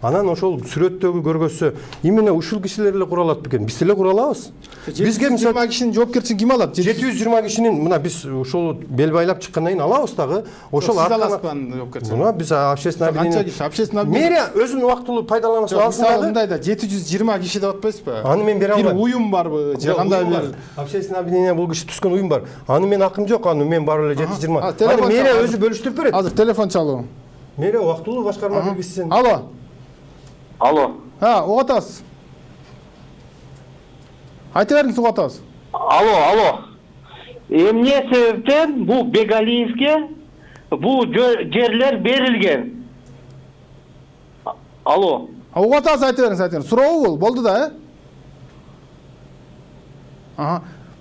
Анан ошол сүрөттөгү көргөзсө, именно ушул кишилер эле кура алат бекен. Биз эле кура алабыз. Бизге 720 кишинин жоопкерчилигин ким алат? 720 кишинин мына биз ушул бел байлап чыккандан кийин алабыз дагы. Ошол мына биз общественный объединение. Мэрия өзүнүн убактылуу пайдаланмасын алсын дагы. Мындайда 720 киши деп атпайсызбы? Аны мен бере албайм. Бир уюм барбы? Же кандай бир общественный объединение бул киши түзгөн уюм бар. Аны мен акым жок, аны мен барып эле 720. Аны мэрия өзү бөлүштүрүп берет. Азыр телефон чалуу. Мэрия убактылуу башкарма белгисин. Алло. Угатасыз. Айта бериңиз, угатасыз. Алло. Эмне себептен бул Бегалиевке бул жерлер берилген? Алло. Угатасыз, айта бериңиз. Суроо бул болду да,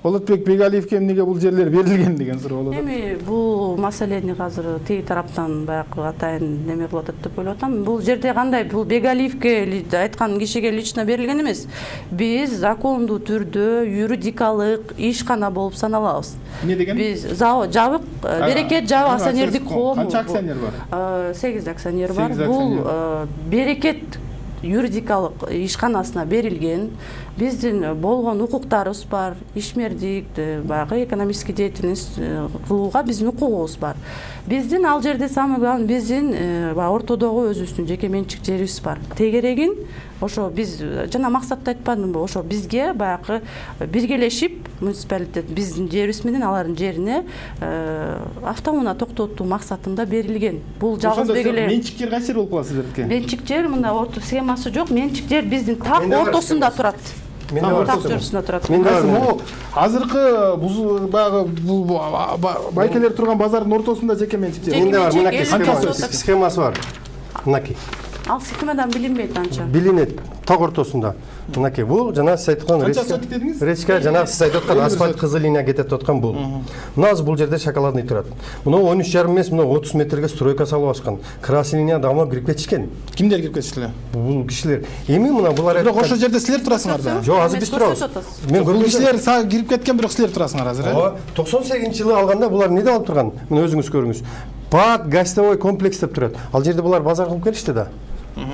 Болотбек Бегалиевке эмнеге бул жерлер берилген деген суроо болот. Эми бул маселени азыр теги тараптан баягы атайын неме кылып атат деп ойлоп атам. Бул жерде кандай, бул Бегалиевке айткан кишиге лично берилген эмес. Биз закондуу түрдө юридикалык ишкана болуп саналабыз. Эмне деген? Биз жабык, Берекет жабык акционердик коому. Канча акционер бар? 8 акционер бар. Бул Берекет юридикалык ишканасына берилген. Биздин болгон укуктарыбыз бар, ишмердик, баягы экономический деятельность кылууга биздин укугубуз бар. Биздин ал жерде самый главный биздин ортодогу өзүбүздүн жеке менчик жерибиз бар. Тегерегин ошо биз жана максатты айтпадымбы, ошо бизге баягы биргелешип муниципалитет биздин жерибиз менен алардын жерине автоунаа токтотуу максатында берилген. Бул жалгыз белгиле. Менчик жер кайсы жер болуп калат сиздердики? Менчик жер мында орто схемасы жок. Менчик жер биздин так ортосунда турат. Азыркы баягы байкелер турган базардын ортосунда жеке менчик жер. Менде бар, мынакей схемасы бар. Мынакей. Ал системадан билинбейт анча. билинет ток ортосунда. Мынакей бул жана сиз айтып аткан Канча сотик дедиңиз? речка жана сиз айтып аткан асфальт кызыл линия кетип аткан бул. Мына бул жерде шоколадный турат. Мына 13,5 эмес, мына 30 метрге стройка салып ашкан. Красный линия давно кирип кетишкен. Кимдер кирип кетиштилер? Бул кишилер. Эми мына булар Бирок ошол жерде силер турасыңар да. Жок, азыр биз турабыз. Мен Бул көргөзөм. кишилер кирип кеткен, бирок силер турасыңар азыр, э? Ооба, 98-жылы алганда булар эмнеде алып турган? Мына өзүңүз көрүңүз. Пак гостевой комплекс деп турат. Ал жерде булар базар кылып келишти да.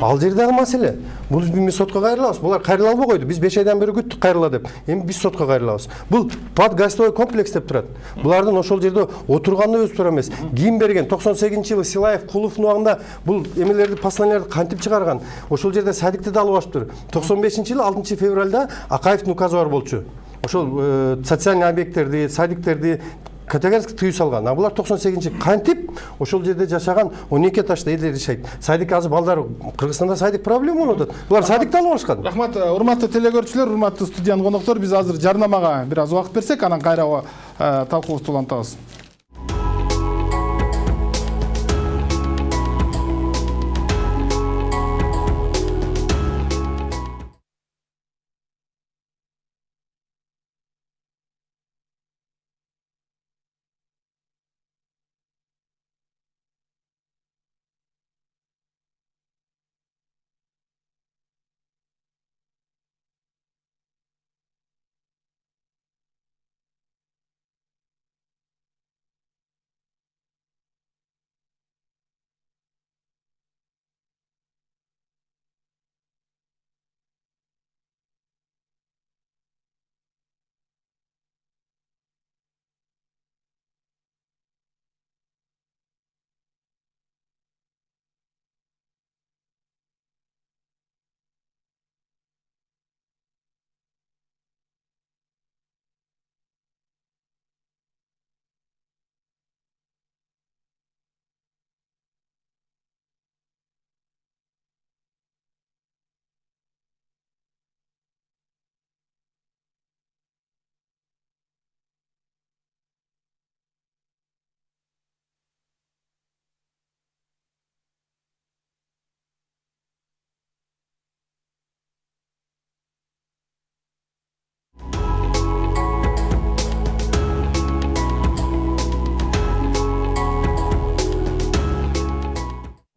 Ал жердеги маселе. Бул биз сотко кайрылабыз. Булар кайрыла албай койду. Биз 5 айдан бери күттүк кайрыла деп. Эми биз сотко кайрылабыз. Бул пад гостевой комплекс деп турат. Булардын ошол жерде отурганы өзү туура эмес. Ким берген? 98-жылы Силаев, Куловдун убагында бул эмелерди постановленияларды кантип чыгарган? Ошол жерде садикти да алып ашыптыр. 95-жылы 6 февралда Акаевдин указы бар болчу. Ошол социальный объекттерди, садиктерди категорически тыюу салган. А булар 98-жылы кантип ошол жерде жашаган 12 этажда элдер жашайт. Садик азыр балдар Кыргызстанда садик проблема болуп атат. Булар садикти алып алышкан. Рахмат, урматтуу телегөрүүчүлөр, урматтуу студиянын коноктор, биз азыр жарнамага бир аз убакыт берсек, анан кайра талкуубузду улантабыз.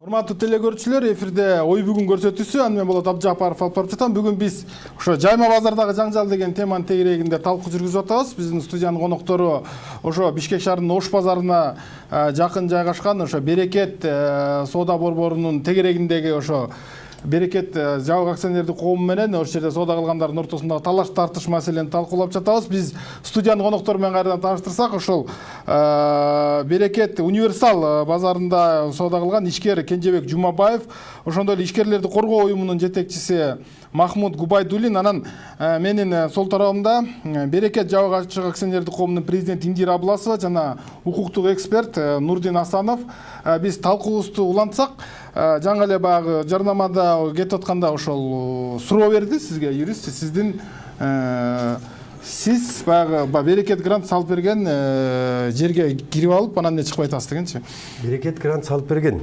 Урматтуу телегөрүүчүлөр, эфирде ой бүгүн көрсөтүүсү, аны мен Болот Абджапаров алып барып жатам. Бүгүн биз ошо жайма базардагы жаңжал деген теманын тегерегинде талкуу жүргүзүп атабыз. Биздин студиянын коноктору ошо Бишкек шаарынын Ош базарына жакын жайгашкан ошо Берекет соода борборунун тегерегиндеги ошо Берекет жабык акционердик коому менен ошол жерде соода кылгандардын ортосундагы талаш тартыш маселени талкуулап жатабыз. Биз студиянын коноктору менен кайрадан тааныштырсак, ошол Берекет Универсал базарында соода кылган ишкер Кенжебек Жумабаев, ошондой эле ишкерлерди коргоо уюмунун жетекчиси Махмуд Губайдуллин, анан менин сол тарабымда Берекет жабык акционердик коомунун президенти Индира Абласова жана укуктук эксперт Нурдин Асанов. Биз талкуубузду улантсак, жаңы эле баягы жарнамада кетип атканда ошол суроо берди сизге юрист, сиздин сиз баягы Берекет грант салып берген жерге кирип алып, анан эмне чыкпай атасыз дегенчи. Берекет грант салып берген.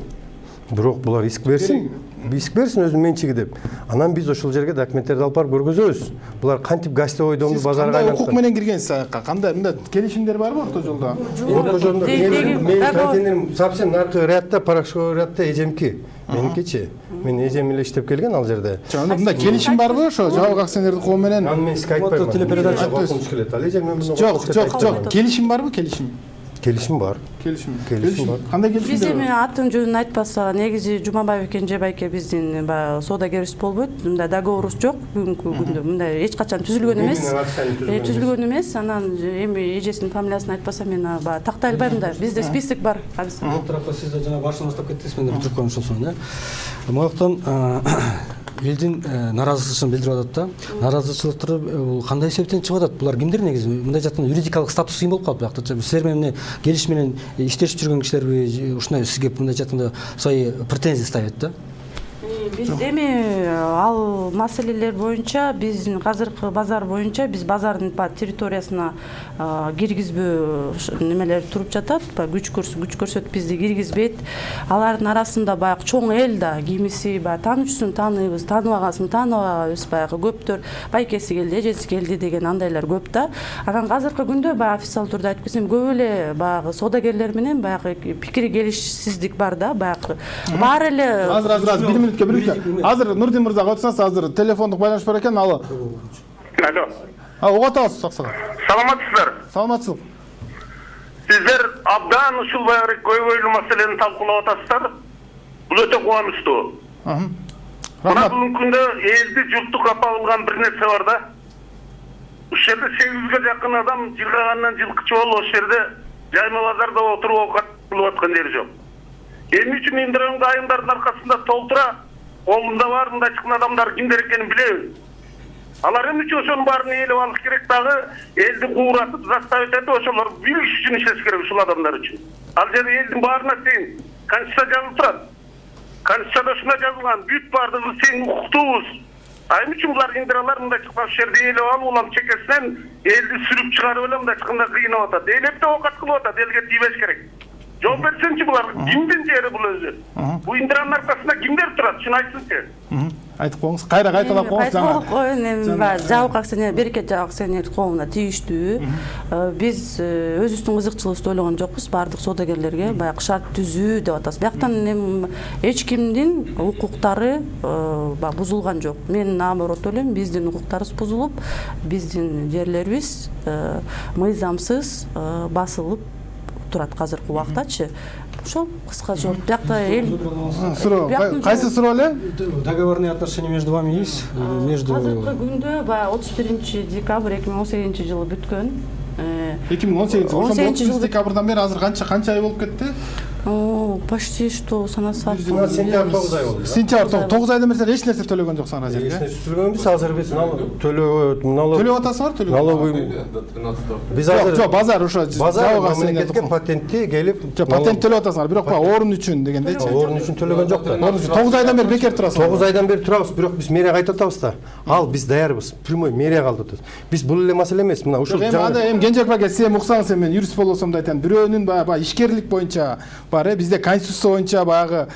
Бирок булар иск берсин. Иск берсин өзүнүн менчиги деп. Анан биз ошол жерге документтерди алып барып көргөзөбүз. Булар кантип гостевой домду базарга айланткан. Укук менен киргенсиз аякка? Кандай мында келишимдер барбы орто жолдо? Орто жолдо менин контейнерим совсем наркы рядда, порошковый рядда эжемки. Меникичи. Мен эжем эле иштеп келген ал жерде. Мында келишим барбы ошо жабык акционердик коом менен? Аны мен сизге айтпайм. Телепередача келет. Ал эжем мен муну Жок. Келишим барбы? Келишим бар. Келишим бар. Кандай келишим? Биз эми атын жөнүн айтпаса, негизи Жумабаев Кенжебайке биздин баягы соодагерибиз болбойт. Мында договорубуз жок. Бүгүнкү күндө мында эч качан түзүлгөн эмес. Түзүлгөн эмес. Анан эми эжесинин фамилиясын айтпаса мен баягы тактай албайм да. Бизде список бар. Бул тарапта сиз да жана башын баштап кеттиңиз, мен бүтүрүп коеюн ошондон, Могуктан элдин наразычылыгын билдирип атат да. Наразычылыктар бул кандай себептен чыгып атат? Булар кимдер негизи? Мындай жактан юридикалык статус кийин болуп калып биякта. Силер менен келиш менен иштешип жүргөн кишилерби ушундай сизге мындай жактанда свои претензии ставят да? Биз эми ал маселелер боюнча биздин азыркы базар боюнча биз базардын территориясына киргизбөө немелер туруп жатат, күч көрсөтүп бизди киргизбейт. Алардын арасында баягы чоң эл да кимиси баягы таанычысын тааныйбыз, тааныбагасын тааныбабыз, баягы көптөр байкеси келди, эжеси келди деген андайлар көп да. Анан азыркы күндө баягы официалдуу турда айтып кетсем, көп эле баягы соодагерлер менен баягы пикир келишсиздик бар да, баягы баары эле Азыр 1 мүнөткө. Азыр Нурдин мырза отсаңыз, азыр телефондук байланыш бар экен, алло. Алло. Угуп атабыз, сак-сак. Саламатсыздар. Саламатсызбы? Сиздер абдан ушул баягы көйгөйлүү маселени талкуулап атасыздар. Бул өтө кубанычтуу. Мына Рахмат. бүгүнкү күндө элди журтту капа кылган бир нерсе бар да. Ушул жерде 800ге жакын адам жылгагандан жылкычы болуп, ошол жерде жайма базарда отуруп оокат кылып аткан жери жок. Эмне үчүн Индираңды айымдардын аркасында толтура, колунда бар мындай чыккан адамдар кимдер экенин билебиз. Алар эмне үчүн ошонун баарын ээлеп алыш керек дагы, элди кууратып, заставить этип ошолор билиш үчүн иштеш керек ушул адамдар үчүн. Ал жерде элдин баарына тең конституция жазылып турат. Конституцияда ушундай жазылган, бүт баардыгы тең укуктуубуз. Эмне үчүн булар индиралар мындай чыккан жерде ээлеп алып, улам чекесинен элди сүрүп чыгарып эле мындай чыкканда кыйнап атат. Ээлеп да оокат кылып атат, элге тийбеш керек. Жооп берсенчи булар кимдин жери бул өзү? Бул Индиранын аркасында кимдер турат? Шуну айтсынчы. Айтып коюңуз, кайра кайталап коюңуз жаңа. Жабык акционер, Берекет Жабык акционер колуна тийиштүү. Биз өзүбүздүн кызыкчылыгыбызды ойлогон жокпуз, баардык соодагерлерге баягы шарт түзүү деп атабыз. Бияктан эч кимдин укуктары бузулган жок. Мен наоборот ойлойм, биздин укуктарыбыз бузулуп, биздин жерлерибиз мыйзамсыз басылып турат азыркы убактачы. Ошол кыска жооп. Биякта эл Суроо, кайсы суроо эле? Договорные отношения между вами есть? Азыркы күндө баягы 31 декабрь 2018 жылы бүткөн. 2018 жылы. 18 декабрдан бери азыр канча ай болуп кетти? Почти что санасак. Сентябрь 9 ай болду. Сентябрь 9 айдан бери эч нерсе төлөгөн жоксуң ана жерге. Эч нерсе төлөгөнбүз, азыр биз налог Төлөп атасыңар, төлөп. налоговый биз азыр Жок, базар ошо базар мамлекетке патентти келип патент төлөп атасыңар, бирок орун үчүн дегендейчи. орун үчүн төлөгөн жок да. 9 айдан бери бекер турасың. 9 айдан бери турабыз, бирок биз мэрияга айтып атабыз да. Ал биз даярбыз. Прямой мэрияга алып атабыз. Биз бул эле маселе эмес. Мына ушул Эми Кенжебек аке, сен уксаңыз, мен юрист болсом да айтам. Бирөөнүн баягы ишкерлик боюнча бар, бизде конституция боюнча баягы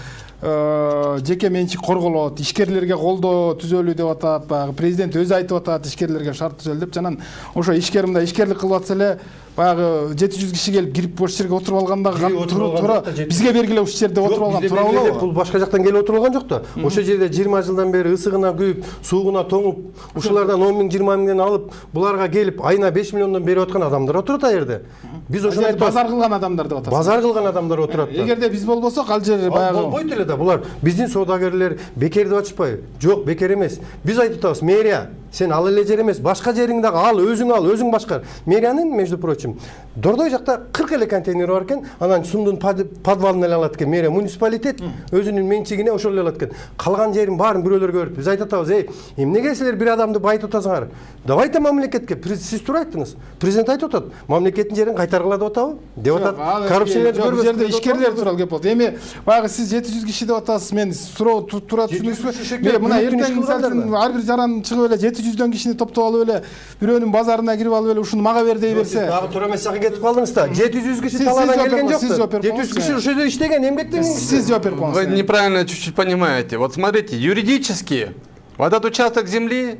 жеке менчик корголот, ишкерлерге колдоо түзөлүү деп атат, баягы президент өзү айтып атат, ишкерлерге шарт түзөлү деп. Жанан ошо ишкер мындай ишкерлик кылып атса эле баягы 700 киши келип кирип ошол жерге отуруп алгандагы туура бизге бергиле ушул жерде отуруп алган туура болобу? Бул башка жактан келип отуруп алган жок да. Ошол жерде 20 жылдан бери ысыгына күйүп, суугуна тоңуп, ушулардан 10 миң, 20 миңден алып, буларга келип айына 5 миллиондон берип аткан адамдар отурат ал жерде. Биз ошону айтып базар кылган адамдар деп атасыз. Базар кылган адамдар отурат да. Эгерде биз болбосок, ал жер баягы болбойт эле да. Булар биздин соодагерлер бекер деп атышпайбы? Жок, бекер эмес. Биз айтып атабыз, мэрия, сен ал эле жер эмес, башка жериң дагы ал, өзүң башкар. Мэриянын, между прочим, Дордой жакта 40 эле контейнер бар экен, анан сумдун подвалын эле алат экен. Мэрия муниципалитет өзүнүн менчигине ошол эле алат экен. Калган жерин баарын бирөөлөргө берип, биз айтып атабыз, эмнеге силер бир адамды байытып атасыңар? Давайте мамлекетке, сиз туура айттыңыз. Президент айтып атат, мамлекеттин жерин кайтаргыла деп атабы? Деп атат. Коррупционерди көрбөс. Бул жерде ишкерлер тууралуу кеп болот. Эми баягы сиз 700 киши деп атасыз, мен суроо туура түшүнүңүзбү? Мен мына эртең ар бир жаран чыгып эле 700дөн кишини топтоп алып эле бирөөнүн базарына кирип алып эле ушуну мага бер дей берсе. Дагы туура эмес жака кетип калдыңыз да. 700 киши талаадан келген жок да. 700 киши ошол жерде иштеген, эмгектенген. Сиз жооп берип коюңуз. Вы неправильно чуть-чуть понимаете. Вот смотрите, юридически, вот этот участок земли,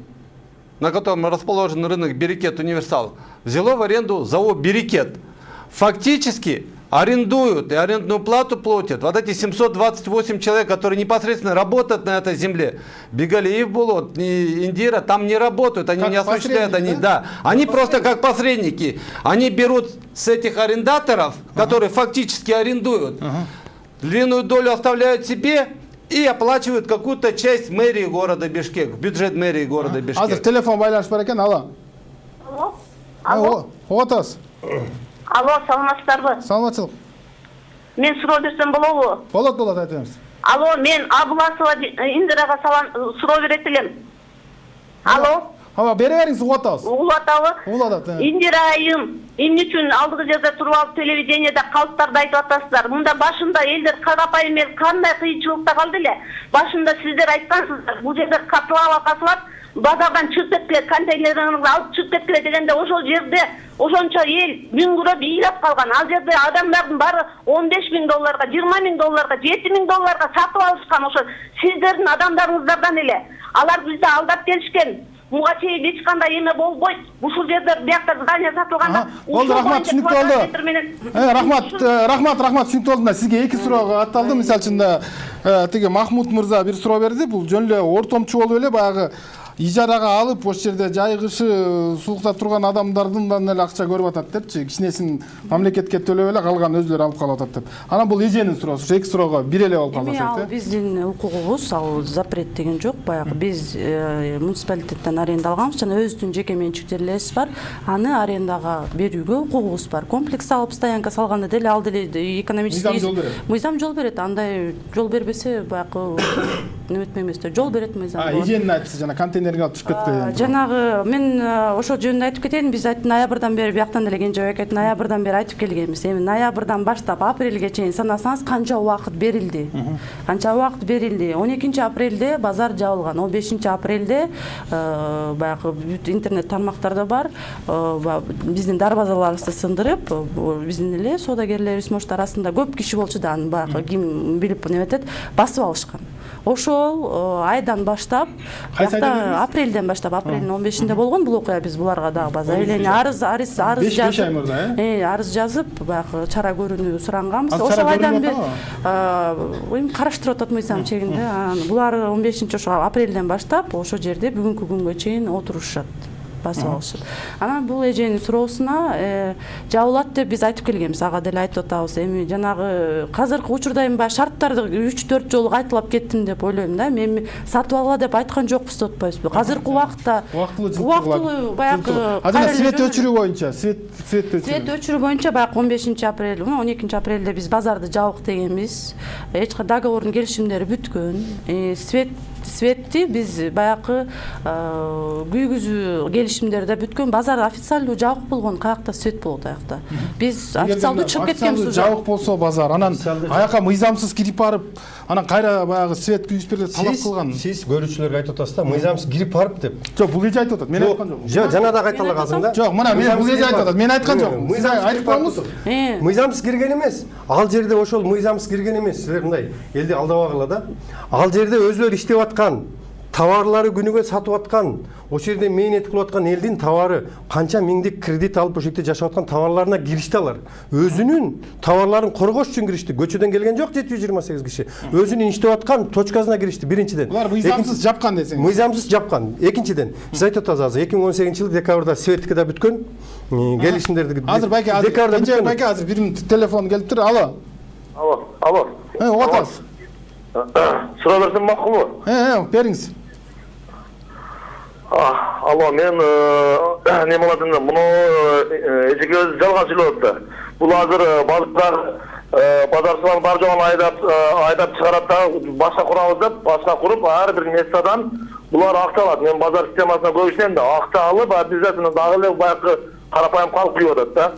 на котором расположен рынок Берекет Универсал, взяло в аренду ЗАО «Берекет». Фактически арендуют и арендную плату платят вот эти 728 человек, которые непосредственно работают на этой земле. Бегалиев, Булот, Индира там не работают, они как не осуществляют, они, да? Они просто как посредники. Они берут с этих арендаторов, которые фактически арендуют, длинную долю оставляют себе и оплачивают какую-то часть мэрии города Бишкек, бюджет мэрии города Бишкек. Азыр телефон байланыш бар экен, алло. Алло. Отас. Алло, саламатсыздарбы? Саламатчылык. Мен суроо берсем болобу? Болот, айта бериңиз. Алло, мен Абуласова Индирага суроо берет элем. Алло. Ооба, бере бериңиз, угуп атабыз. Угулуп атабы? Угулуп атат. Индира айым, эмне үчүн алдыгы жерде туруп алып телевидениеде калыптарды айтып атасыздар? Мында башында элдер карапайым эл кандай кыйынчылыкта калды эле. Башында сиздер айткансыздар, бул жерде каплава касылат, базардан чыгып кеткиле, контейнерлерди алып чыгып кеткиле дегенде ошол жерде ошончо эл мүңгүрөп ыйлап калган. Ал жерде адамдардын баары $15,000, $20,000, $7,000 сатып алышкан. Ошо сиздердин адамдарыңыздардан эле. Алар бизди алдап келишкен. Буга чейин эч кандай эме болбойт. Ушул жерде биякта здание сатылганда. Болду, рахмат, түшүнүктүү болду. Рахмат, түшүнүктүү болду. Сизге эки суроо атталды. Мисалы үчүн тиги Махмут мырза бир суроо берди. Бул жөн эле ортомчу болуп эле баягы ижарага алып ошол жерде жайгышы сулукта турган адамдардан эле акча көрүп атат депчи. Кичинесин мамлекетке төлөп эле калган өзүлөрү алып калып атат деп. Анан бул эженин суроосу. Эки суроого бир эле болуп калды. Ал биздин укугубуз, ал запрет деген жок. Баягы биз муниципалитеттен аренда алганбыз жана өзүбүздүн жеке менчик жерлерибиз бар. Аны арендага берүүгө укугубуз бар. Комплекс алып стоянка салганда деле ал деле экономический мыйзам жол берет. Андай жол бербесе баягы неметме эместе жол берет мыйзам. Эженин айтысы жана контейнерге алып чыгып кетти. Жанагы мен ошол жөнүндө айтып кетейин. Биз ноябрдан бери бияктан деле Кенжебек айт ноябрдан бери айтып келгенбиз. Эми ноябрдан баштап апрелге чейин санасаңыз канча убакыт берилди? 12 апрелде базар жабылган. 15 апрелде баягы интернет тармактарда бар. Биздин дарбазаларыбызды сындырып, биздин эле соодагерлерибиз может арасында көп киши болчу да, аны баягы ким билип неметет, басып алышкан. Ошол айдан баштап, апрелден баштап, апрелдин 15-inde болгон бул окуя. Биз буларга дагы заявление арыз жазып, баягы чара көрүүнү суранганбыз. Ошол айдан бери караштырып атат мыйзам чегинде. Булар 15 ошо апрелден баштап ошол жерде бүгүнкү күнгө чейин отурушат. Басып алышып. Анан бул эженин суроосуна жабылат деп биз айтып келгенбиз. Ага деле айтып атабыз. Эми жанагы казыркы учурда эми баягы шарттарды 3-4 жолу кайталап кеттим деп ойлойм да. Мен сатып алгыла деп айткан жокпуз деп атпайбызбы? Казыркы убакытта убактылуу баягы Жана свет өчүрүү боюнча, свет өчүрүү боюнча баягы 15 апрель, 12 апрелде биз базарды жабык дегенбиз. Эч кандай договордун келишимдери бүткөн. Светти биз баягы күйгүзүү келишимдерде бүткөн. Базар официалдуу жабык болгон. Каякта свет болот аякта. Биз официалдуу чыгып кеткенбиз. Жабык болсо базар, анан аяка мыйзамсыз кирип барып, анан кайра баягы свет күйгүзүп берди талап кылган. Сиз көрүүчүлөргө айтып атасыз да, мыйзамсыз кирип барып деп. Жок, бул эже айтып атат. Мен айткан жокмун. Жок, жана да кайталагансың да. Жок, мына мен бул эже айтып атат. Мен айткан жокмун. Сиз айтып коюңуз. Мыйзамсыз кирген эмес. Ал жерде ошол мыйзамсыз кирген эмес. Силер мындай элди алдабагыла да. Ал жерде өзүлөр иштеп аткан, товарлары күнүгө сатып аткан, ошол жерде мээнет кылып аткан элдин товары, канча миңдик кредит алып ошол жерде жашап аткан товарларына киришти алар. Өзүнүн товарларын коргош үчүн киришти. Көчөдөн келген жок 728 киши. Өзүнүн иштеп аткан точкасына киришти биринчиден. Булар мыйзамсыз жапкан десең. Мыйзамсыз жапкан. Экинчиден, сиз айтып атасыз, 2018-жылы декабрда светтики да бүткөн. Келишимдерди азыр байке азыр бир телефон келип тур. Алло. Алло. Угатасыз. Суроо берсем макулбу? Бериңиз. Алло, мен не болатын, муну эжекебиз жалган сүйлөп атты. Бул азыр балыктар базарчылар бар жогун айдап чыгарат да, башка курабыз деп, башка куруп, ар бир местадан булар акча алат. Мен базар системасына көп иштейм да, акча алып, обязательно дагы эле баягы карапайым калк күйүп атат да.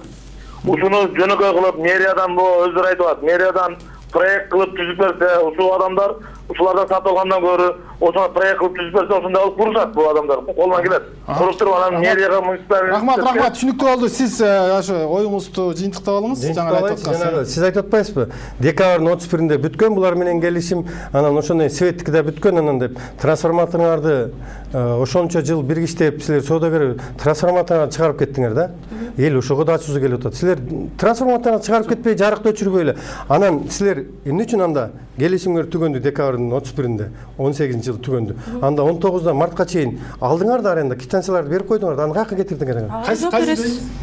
Ушуну жөнөкөй кылып, мэриядан өздөрү айтып атат, мэриядан проект кылып түзүп берсе, ушул адамдар ушулардан сатып алгандан көрө ошо проект кылып түзүп берсе, ошондой алып курушат бул адамдар. Колунан келет. Куруп туруп анан мэрияга муниципалитет. Рахмат, түшүнүктүү болду. Сиз ошо оюңузду жыйынтыктап алыңыз. Жаңы айтып аткансыз. Сиз айтып атпайсызбы? Декабрдын 31-inde бүткөн булар менен келишим, анан ошондой светтики да бүткөн, анан деп трансформаторлорду ошончо жыл биргиштеп силер соодагер трансформаторлорду чыгарып кеттиңер да. Эл ошого да ачуусу келип атат. Силер трансформаторлорду чыгарып кетпей, жарыкты өчүрбөй эле. Анан силер эмне үчүн анда келишимдер түгөндү декабрдын 31-inde 18-жылы түгөндү. Анда 19 мартка чейин алдыңар да аренда квитанцияларды берип койдуңар да, аны каяка кетирдиңер? Кайсы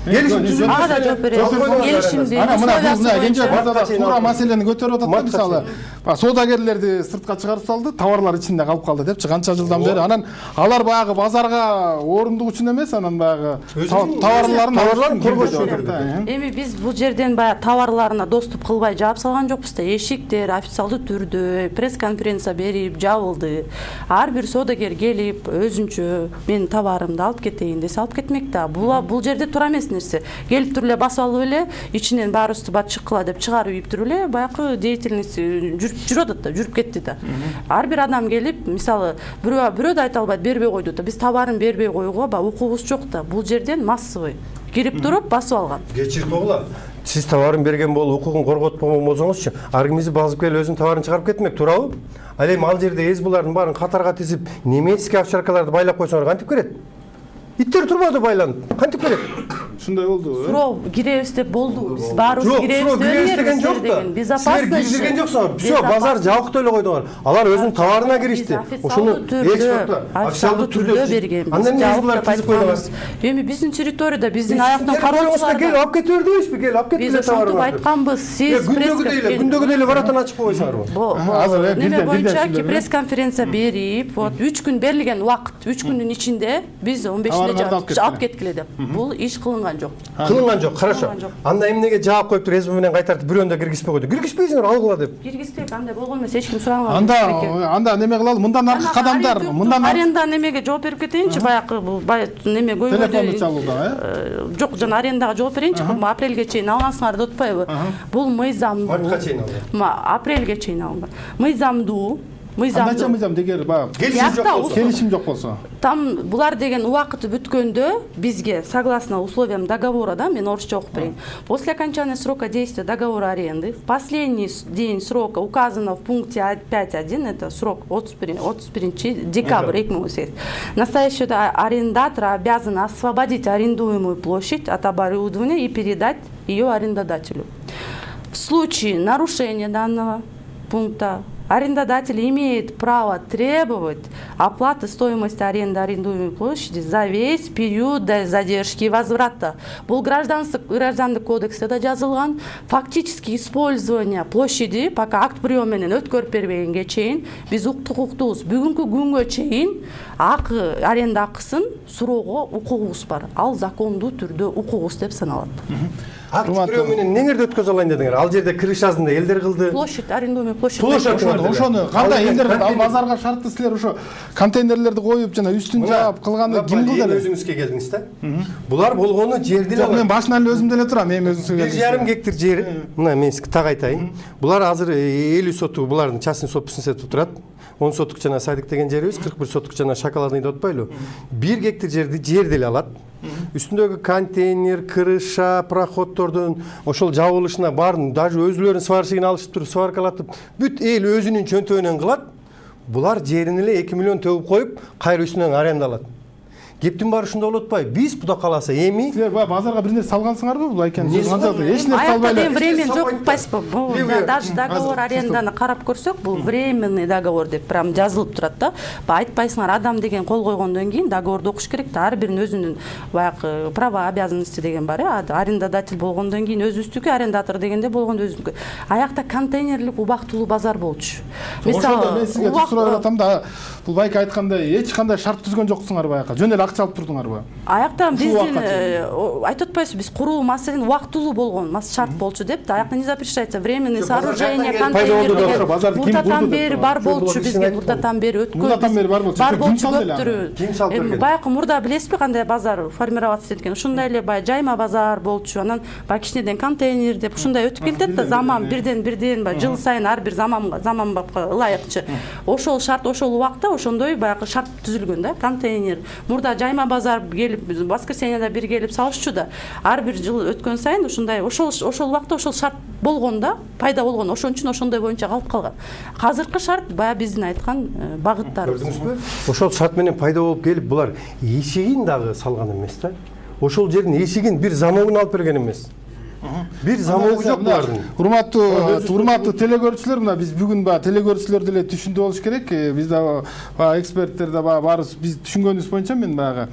келишим түзүлдү. Ага да жооп берет. Келишимди. Ана мына Кенже туура маселени көтөрүп атат да, мисалы соодагерлерди сыртка чыгарып салды, товарлар ичинде калып калды депчи, канча жылдан бери. Анан алар баягы базарга орундук үчүн эмес, анан баягы товарларын товарларын коргош Эми биз бул жерден баягы товарларына доступ кылбай жаап салган жокпуз да. Эшиктер официалдуу түрдө пресс-конференция берип жабылды. Ар бир соодагер келип өзүнчө мен товарымды алып кетейин десе алып кетмек да. Бул жерде туура эмес нерсе. Келип туруп эле басып алып эле ичинен баарыбызды батчыккыла деп чыгарып ийип туруп эле баягы деятельность жүрүп атат да, жүрүп кетти да. Ар бир адам келип, мисалы, бирөө да айта албайт, бербей койду да. Биз товарын бербей коюуга укугубуз жок да. Бул жерден массовый кирип туруп басып алган. Кечирип койгула. Сиз товарын берген болуп, укугун корготпогон болсоңузчу, ар кимиси басып келип өзүнүн товарын чыгарып кетмек, туурабы? Ал эми ал жерде эсбулардын баарын катарга тизип, немецкий овчаркаларды байлап койсоңор кантип керет? Иттер турбады байланып. Кантип керет? Ушундай болду. Суроо киребиз деп болду. Биз баарыбыз киребиз деген жок да. Безопасность. Силер кирген жоксуңар. Всё, базар жабыктап эле койдуңар. Алар өзүнүн товарына киришти. Ошону официалдуу түрдө берген. Андан эсбулар тизип койдуңар. Эми биздин территорияда биздин аяктын кароочулары келип алып кете бер дейбизби? Келип алып кеткиле товарды. Биз айтканбыз. Сиз күндөгүдөй эле баратан ачып койсоңарбы? Азыр неме боюнча пресс-конференция берип, вот 3 күн берилген убакыт, 3 күндүн ичинде биз 15-inde алып кеткиле деп. Бул иш кылынган жок. Кылынган жок, хорошо. Анда эмнеге жаап коюп туруп эсби менен кайтартып бирөөндө киргизбей койду? Киргизбейсиңер, алгыла деп. Киргизбек, андай болгон эмес, эч ким сураган. Анда неме кылалы? Мындан аркы кадамдар, мындан аренда немеге жооп берип кетейинчи, баягы бул неме көйгөйдү. Телефонду чалууда, Жок, жана арендага жооп берейинчи, апрелге чейин алгансыңар деп атпайбы? Бул мыйзамдуу. Мартка чейин алды. Апрелге чейин алынган. Мыйзамдуу. Кандайча мыйзам дегер келишим жок болсо. Там булар деген убакыты бүткөндө бизге согласно условиям договора, да, мен орусча окуп берейин. После окончания срока действия договора аренды в последний день срока указано в пункте 5.1, это срок 31 декабрь 2018. Настоящий арендатор обязан освободить арендуемую площадь от оборудования и передать ее арендодателю. В случае нарушения данного пункта арендодатель имеет право требовать оплаты стоимости аренды арендуемой площади за весь период задержки и возврата. Бул граждандык кодексте да жазылган. Фактически использование площади пока акт прием менен өткөрүп бербегенге чейин биз укуктуубуз. Бүгүнкү күнгө чейин аренда акысын суроого укугубуз бар. Ал закондуу түрдө укугубуз деп саналат. Акт прием менен неңерди өткөзө алайын дедиңер? Ал жерде крышасын да элдер кылды. Площадь, арендуемая площадь. Ошону кандай элдер кылды? Ал базарга шартты силер ошо контейнерлерди коюп жана үстүн жаап кылганды ким кылды эле? Өзүңүзгө келдиңиз да. Булар болгону жерди эле. Жок, мен башынан эле өзүм деле турам, эми өзүңүзгө. 1,5 гектар жер. Мына мен так айтайын. Булар азыр 50 сотук булардын частный собственность турат. 10 сотук жана Садик деген жерибиз, 41 сотук жана Шоколадный деп атпайлы. 1 гектар жерди жер деле алат. Үстүндөгү контейнер, крыша, проходтордун ошол жабылышына баарын даже өзүлөрүнүн сварщигин алышып туруп, сваркалатып, бүт эл өзүнүн чөнтөгүнөн кылат. Булар жерин эле 2 миллион төгүп коюп, кайра үстүнөн аренда алат. Кептин баары ушундай болуп атпайбы? Биз Кудай кааласа эми силер базарга бир нерсе салгансыңарбы? Бул айкен эч нерсе салбай эле. Время жок укпайсызбы? Бул даже договор аренданы карап көрсөк, бул временный договор деп прям жазылып турат да. Айтпайсыңар, адам деген кол койгондон кийин договорду окуш керек да. Ар биринин өзүнүн баягы права, обязанности деген бар, арендодатель болгондон кийин өзүбүздүкү, арендатор дегенде болгондо өзүнүкү. Аякта контейнерлик убактылуу базар болчу. Мисалы, мен сизге сурап атам да, бул байке айткандай эч кандай шарт түзгөн жоксуңар баягы. Жөн эле акча алып турдуңарбы? Аяктан биздин айтып атпайсызбы, биз куруу маселени убактылуу болгон, шарт болчу деп да. Аякта не запрещается временный сооружение, контейнер деген. Мурдатан бери бар болчу бизге, мурдатан бери өткөн. Мурдатан бери бар болчу. Бар болчу көптүрү. Баягы мурда билесизби кандай базар формироваться эткени? Ушундай эле баягы жайма базар болчу. Анан баягы кичинеден контейнер деп ушундай өтүп келатат да, заман бирден баягы жыл сайын ар бир заманга ылайыкчы. Ошол шарт, ошол убакта ошондой баягы шарт түзүлгөн да, контейнер. Мурда жайма базар келип, воскресеньеда бир келип салышчу да. Ар бир жыл өткөн сайын ушундай ошол убакта ошол шарт болгон да, пайда болгон. Ошон үчүн ошондой боюнча калып калган. Азыркы шарт баягы биздин айткан багыттарыбыз. Көрдүңүзбү? Ошол шарт менен пайда болуп келип, булар эшигин дагы салган эмес да. Ошол жердин эшигин бир замогун алып берген эмес. Бир замогу жок булардын. Урматтуу телекөрүүчүлөр, мына биз бүгүн телекөрүүчүлөр деле түшүндү болуш керек. Биз да эксперттер да баарыбыз биз түшүнгөнүбүз боюнча мен баягы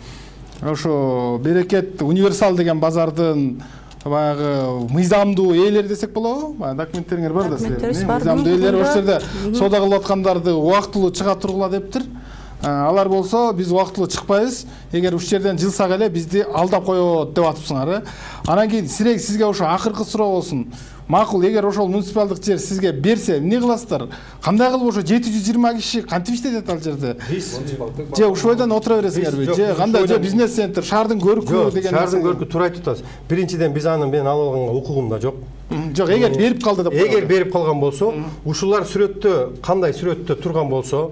ошо Берекет универсал деген базардын баягы мыйзамдуу ээлери десек болобу? Документтериңер бар да силердин. Мыйзамдуу ээлери ошол жерде соода кылып аткандарды убактылуу чыга тургула дептир. алар болсо биз убактылуу чыкпайбыз. Эгер ушул жерден жылсак эле бизди алдап коет деп атыпсыңар. Анан кийин сирек сизге ошо акыркы суроо болсун. Макул, эгер ошол муниципалдык жер сизге берсе, эмне кыласыздар? Кандай кылып ошо 720 киши кантип иштетет ал жерде? Же ушойдон отура бересиңерби? Же кандай, же бизнес центр, шаардын көркү деген нерсе? Шаардын көркү туура айтып атасыз. Биринчиден биз аны мен алып алганга укугум да жок. Жок, эгер берип калды деп. Эгер берип калган болсо, ушулар сүрөттө кандай сүрөттө турган болсо,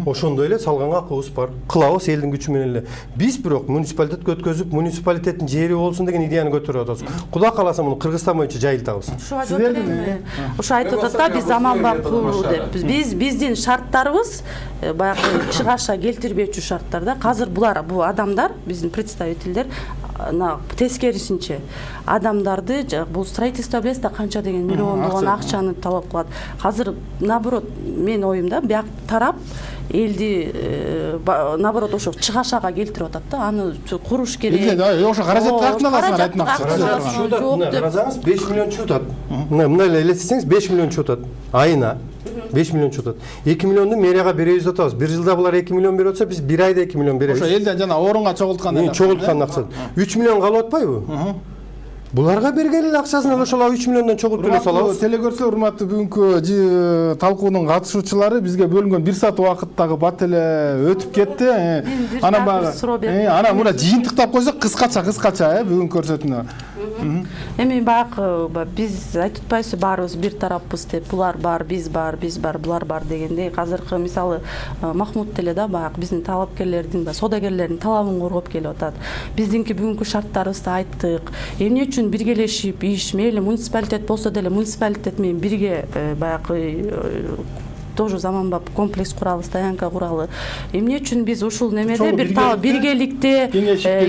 ошондой эле салганга акыбыз бар. Кылабыз элдин күчү менен эле. Биз бирок муниципалитетке өткөзүп, муниципалитеттин жери болсун деген идеяны көтөрүп атабыз. Кудай кааласа муну Кыргызстан боюнча жайылтабыз. Ушу айтып атат да, биз заманбап деп. Биздин шарттарыбыз баягы чыгаша келтирбечү шарттар да. Азыр булар, бул адамдар, биздин представительдер тескерисинче адамдарды бул строительство билесиз да канча деген миллиондогон акчаны талап кылат. Азыр наоборот мен оюмда бияк тарап элди наоборот ошо чыгашага келтирип атат да. Аны куруш керек. Ошо каражат тартылагасыңар айтмакчы. Карасаңыз 5 миллион чыгат. Мындай эле элестетсеңиз 5 миллион чыгат айына. 5 миллион чыгат. 2 миллионду мэрияга беребиз деп атабыз. Бир жылда булар 2 миллион берип атса, биз бир айда 2 миллион беребиз. Ошо элден жана орунга чогулткан акча. 3 миллион калып атпайбы? Буларга берген эле акчасын ошол 3 миллиондон чогултуп эле салабыз. Телекөрсө урматтуу бүгүнкү талкуунун катышуучулары бизге бөлүнгөн 1 саат убакыттагы бат эле өтүп кетти. Анан баягы анан мына жыйынтыктап койсок кыскача бүгүнкү көрсөтүүнү. Эми баягы биз айтып атпайбызбы, баарыбыз бир тараппыз деп, булар бар, биз бар, булар бар дегендей. Азыркы мисалы Махмуд деле да баягы биздин талапкерлердин, содагерлердин талабын коргоп келип атат. Биздинки бүгүнкү шарттарыбызды айттык. Эмне үчүн биргелешип иш, мейли муниципалитет болсо деле муниципалитет менен бирге баягы тоже заманбап комплекс куралы, стоянка куралы. Эмне үчүн биз ушул немеде биргеликте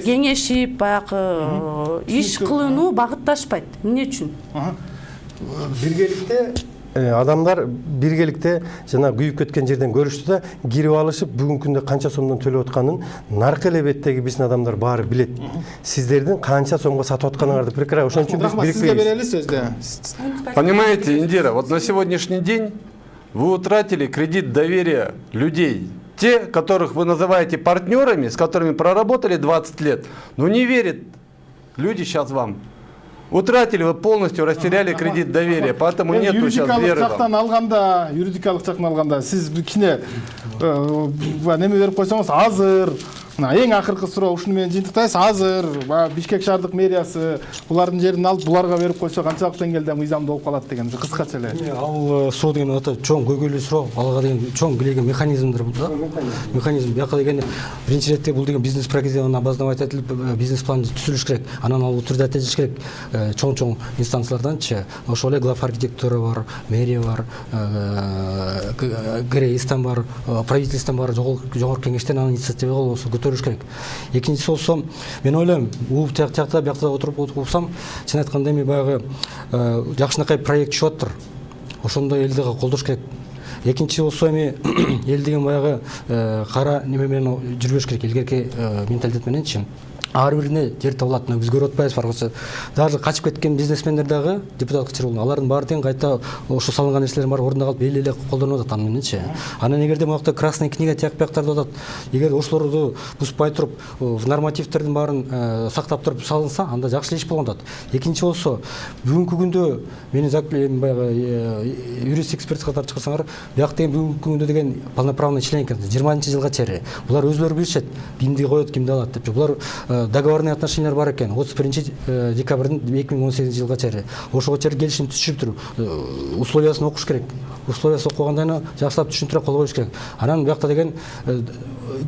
кеңешип баягы иш кылууну багытташпайт? Эмне үчүн? Биргеликте адамдар биргеликте жана күйүп кеткен жерден көрүштү да, кирип алышып бүгүнкү күндө канча сомдон төлөп атканын наркы элебеттеги биздин адамдар баары билет. Сиздердин канча сомго сатып атканыңарды прекрасно. Ошон үчүн биз бирикпейбиз. Сизге берели сөздү. Понимаете, Индира, вот на сегодняшний день вы утратили кредит доверия людей. Те, которых вы называете партнерами, с которыми проработали 20 лет, но не верят люди сейчас вам. Утратили вы полностью, растеряли кредит доверия, поэтому нету сейчас веры вам. Юридикалык жактан алганда, сиз кичине неме берип койсоңуз, азыр эң акыркы суроо ушуну менен жыйынтыктайбыз. Азыр Бишкек шаардык мэриясы булардын жерин алып буларга берип койсо канчалык деңгээлде мыйзамдуу болуп калат деген кыскача эле. Ал суроо деген ата чоң көйгөйлүү суроо, алга деген чоң килеген механизмдер бул да. Механизм бияка деген биринчи иретте бул деген бизнес программаны базалап айтылып, бизнес план түзүлүш керек. Анан ал түрдө тежиш керек. Чоң инстанцияларданчы ошол эле глав архитектура бар, мэрия бар, ГРИстан бар, правительством бар, жогорку кеңештен анын инициатива болсо көтөрүш керек. Экинчиси болсо, мен ойлойм, бул жакта биякта отуруп окусам, чын айтканда эми баягы жакшынакай проект чыгып атыр. Ошондой элди колдош керек. Экинчи болсо эми эл деген баягы кара неме менен жүрбөш керек, илгерки менталитет мененчи. Ар бирине жер табылат. Биз көрүп атпайбыз баргысы. Даже качып кеткен бизнесмендер дагы депутаттык чыр болду. Алардын баары тең кайта ошо салынган нерселер бар ордунда калып эл эле колдонуп атат аны мененчи. Анан эгерде мынакта красный книга тияк-бияктарды атат. Эгер ошолорду бузбай туруп, нормативдердин баарын сактап туруп салынса, анда жакшы иш болгон атат. Экинчи болсо, бүгүнкү күндө менин баягы юрист эксперт катары чыгарсаңар, бияк деген бүгүнкү күндө деген полноправный член экен. 20-жылга чейин. Булар өзлөрү билишет, кимди коет, кимди алат деп. Булар договорный отношениялар бар экен. 31 декабрдын 2018 жылга чейин. Ошого чейин келишим түзүшүп туруп, условиясын окуш керек. Условиясын окугандан жакшылап түшүндүрө кол коюш керек. Анан биякта деген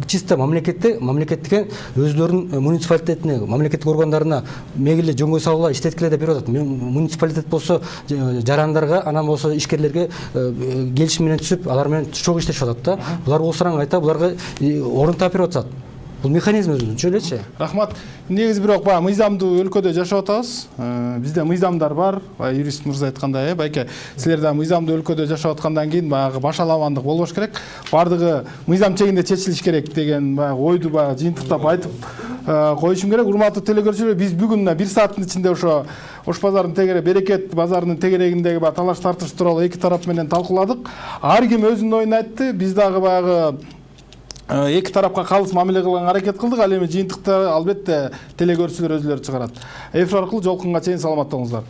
чисто мамлекеттике өзлөрүнүн муниципалитетине, мамлекеттик органдарына мегиле жөнгө салгыла иштеткиле деп берип атат. Муниципалитет болсо жарандарга, анан болсо ишкерлерге келишим менен түзүп, алар менен чогуу иштешип атат да. Булар болсо кайта буларга орун таап берип атат. Бул механизм өзүнчө элечи. Рахмат. Негизи бирок баягы мыйзамдуу өлкөдө жашап атабыз. Бизде мыйзамдар бар. Юрист мырза айткандай, байке силер да мыйзамдуу өлкөдө жашап аткандан кийин баягы башаламандык болбош керек. Бардыгы мыйзам чегинде чечилиш керек деген баягы ойду баягы жыйынтыктап айтып коюшум керек. Урматтуу телекөрүүчүлөр, биз бүгүн 1 сааттын ичинде ошо Ош базарынын тегере, Берекет базарынын тегерегиндеги талаш тартыш тууралуу эки тарап менен талкууладык. Ар ким өзүнүн оюн айтты. Биз дагы баягы эки тарапка калыс мамиле кылганга аракет кылдык. Ал эми жыйынтыкта албетте телекөрүүчүлөр өзүлөрү чыгарат. Эфир аркылуу жолукканга чейин саламатта болуңуздар.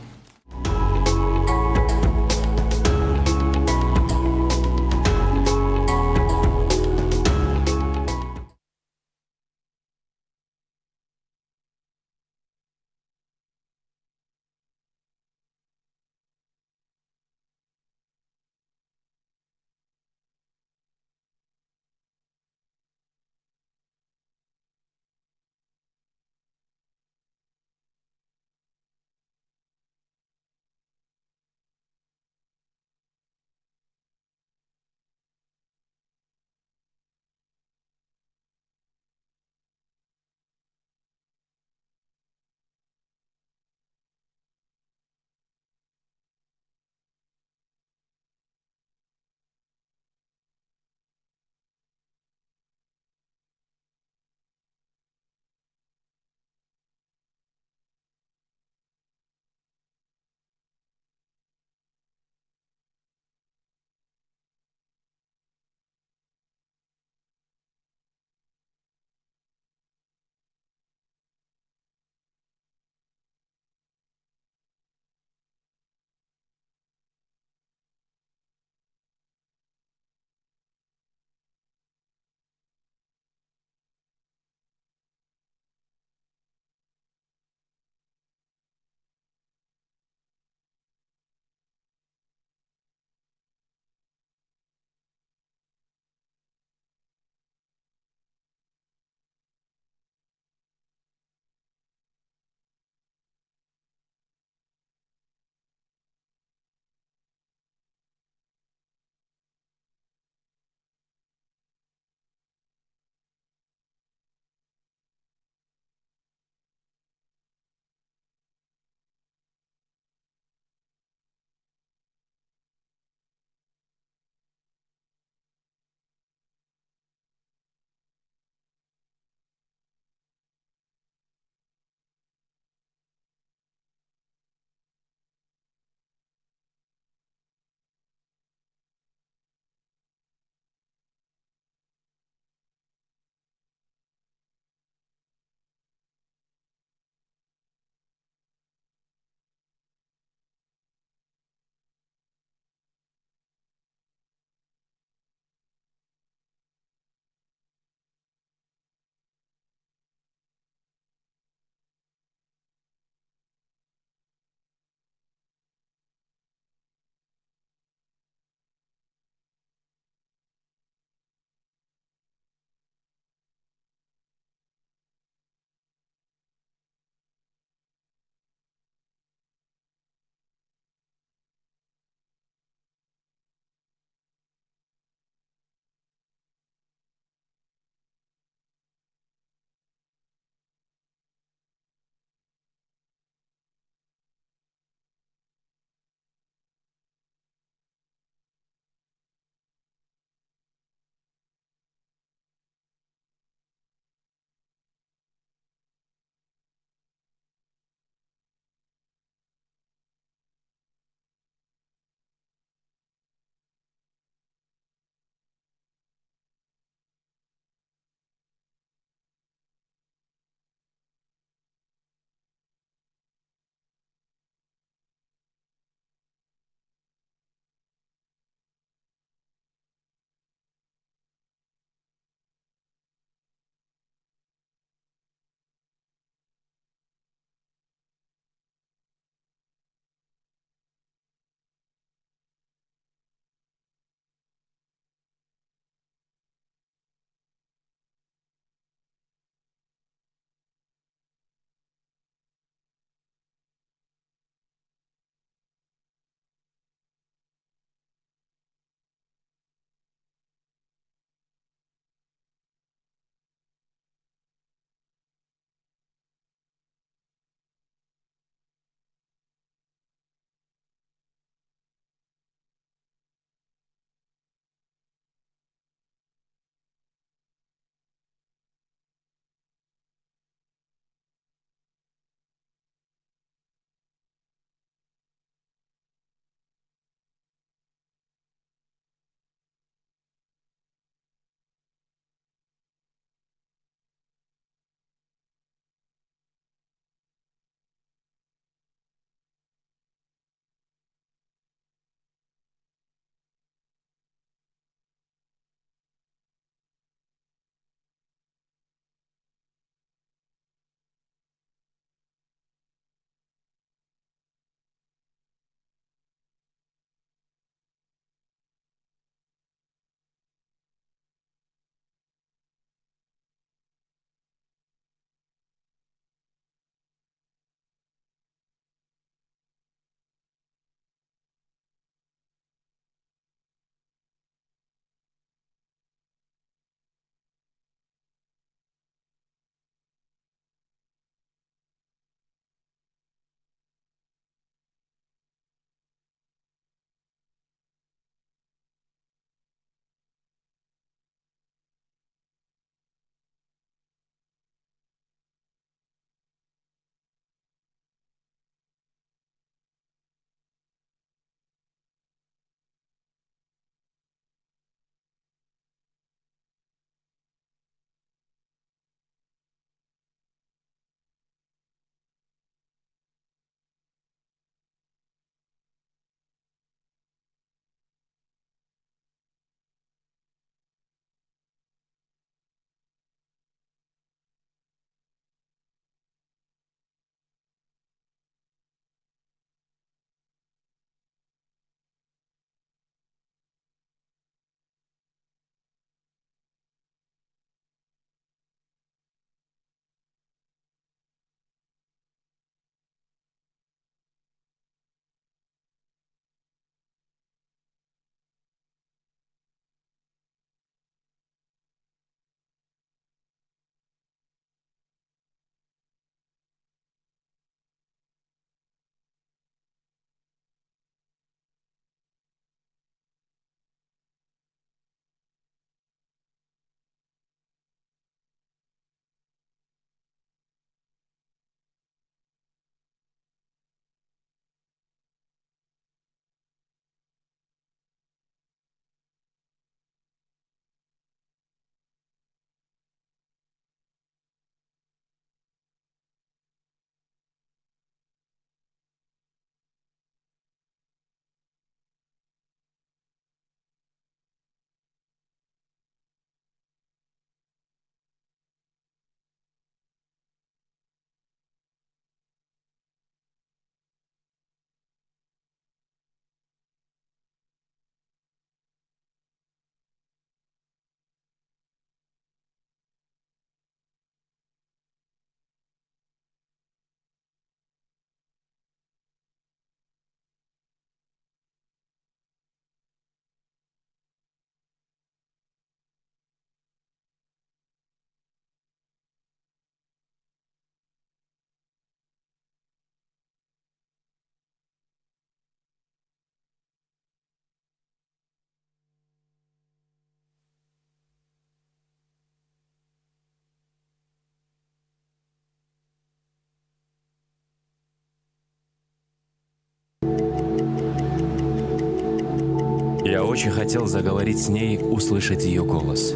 Я очень хотел заговорить с ней, услышать ее голос.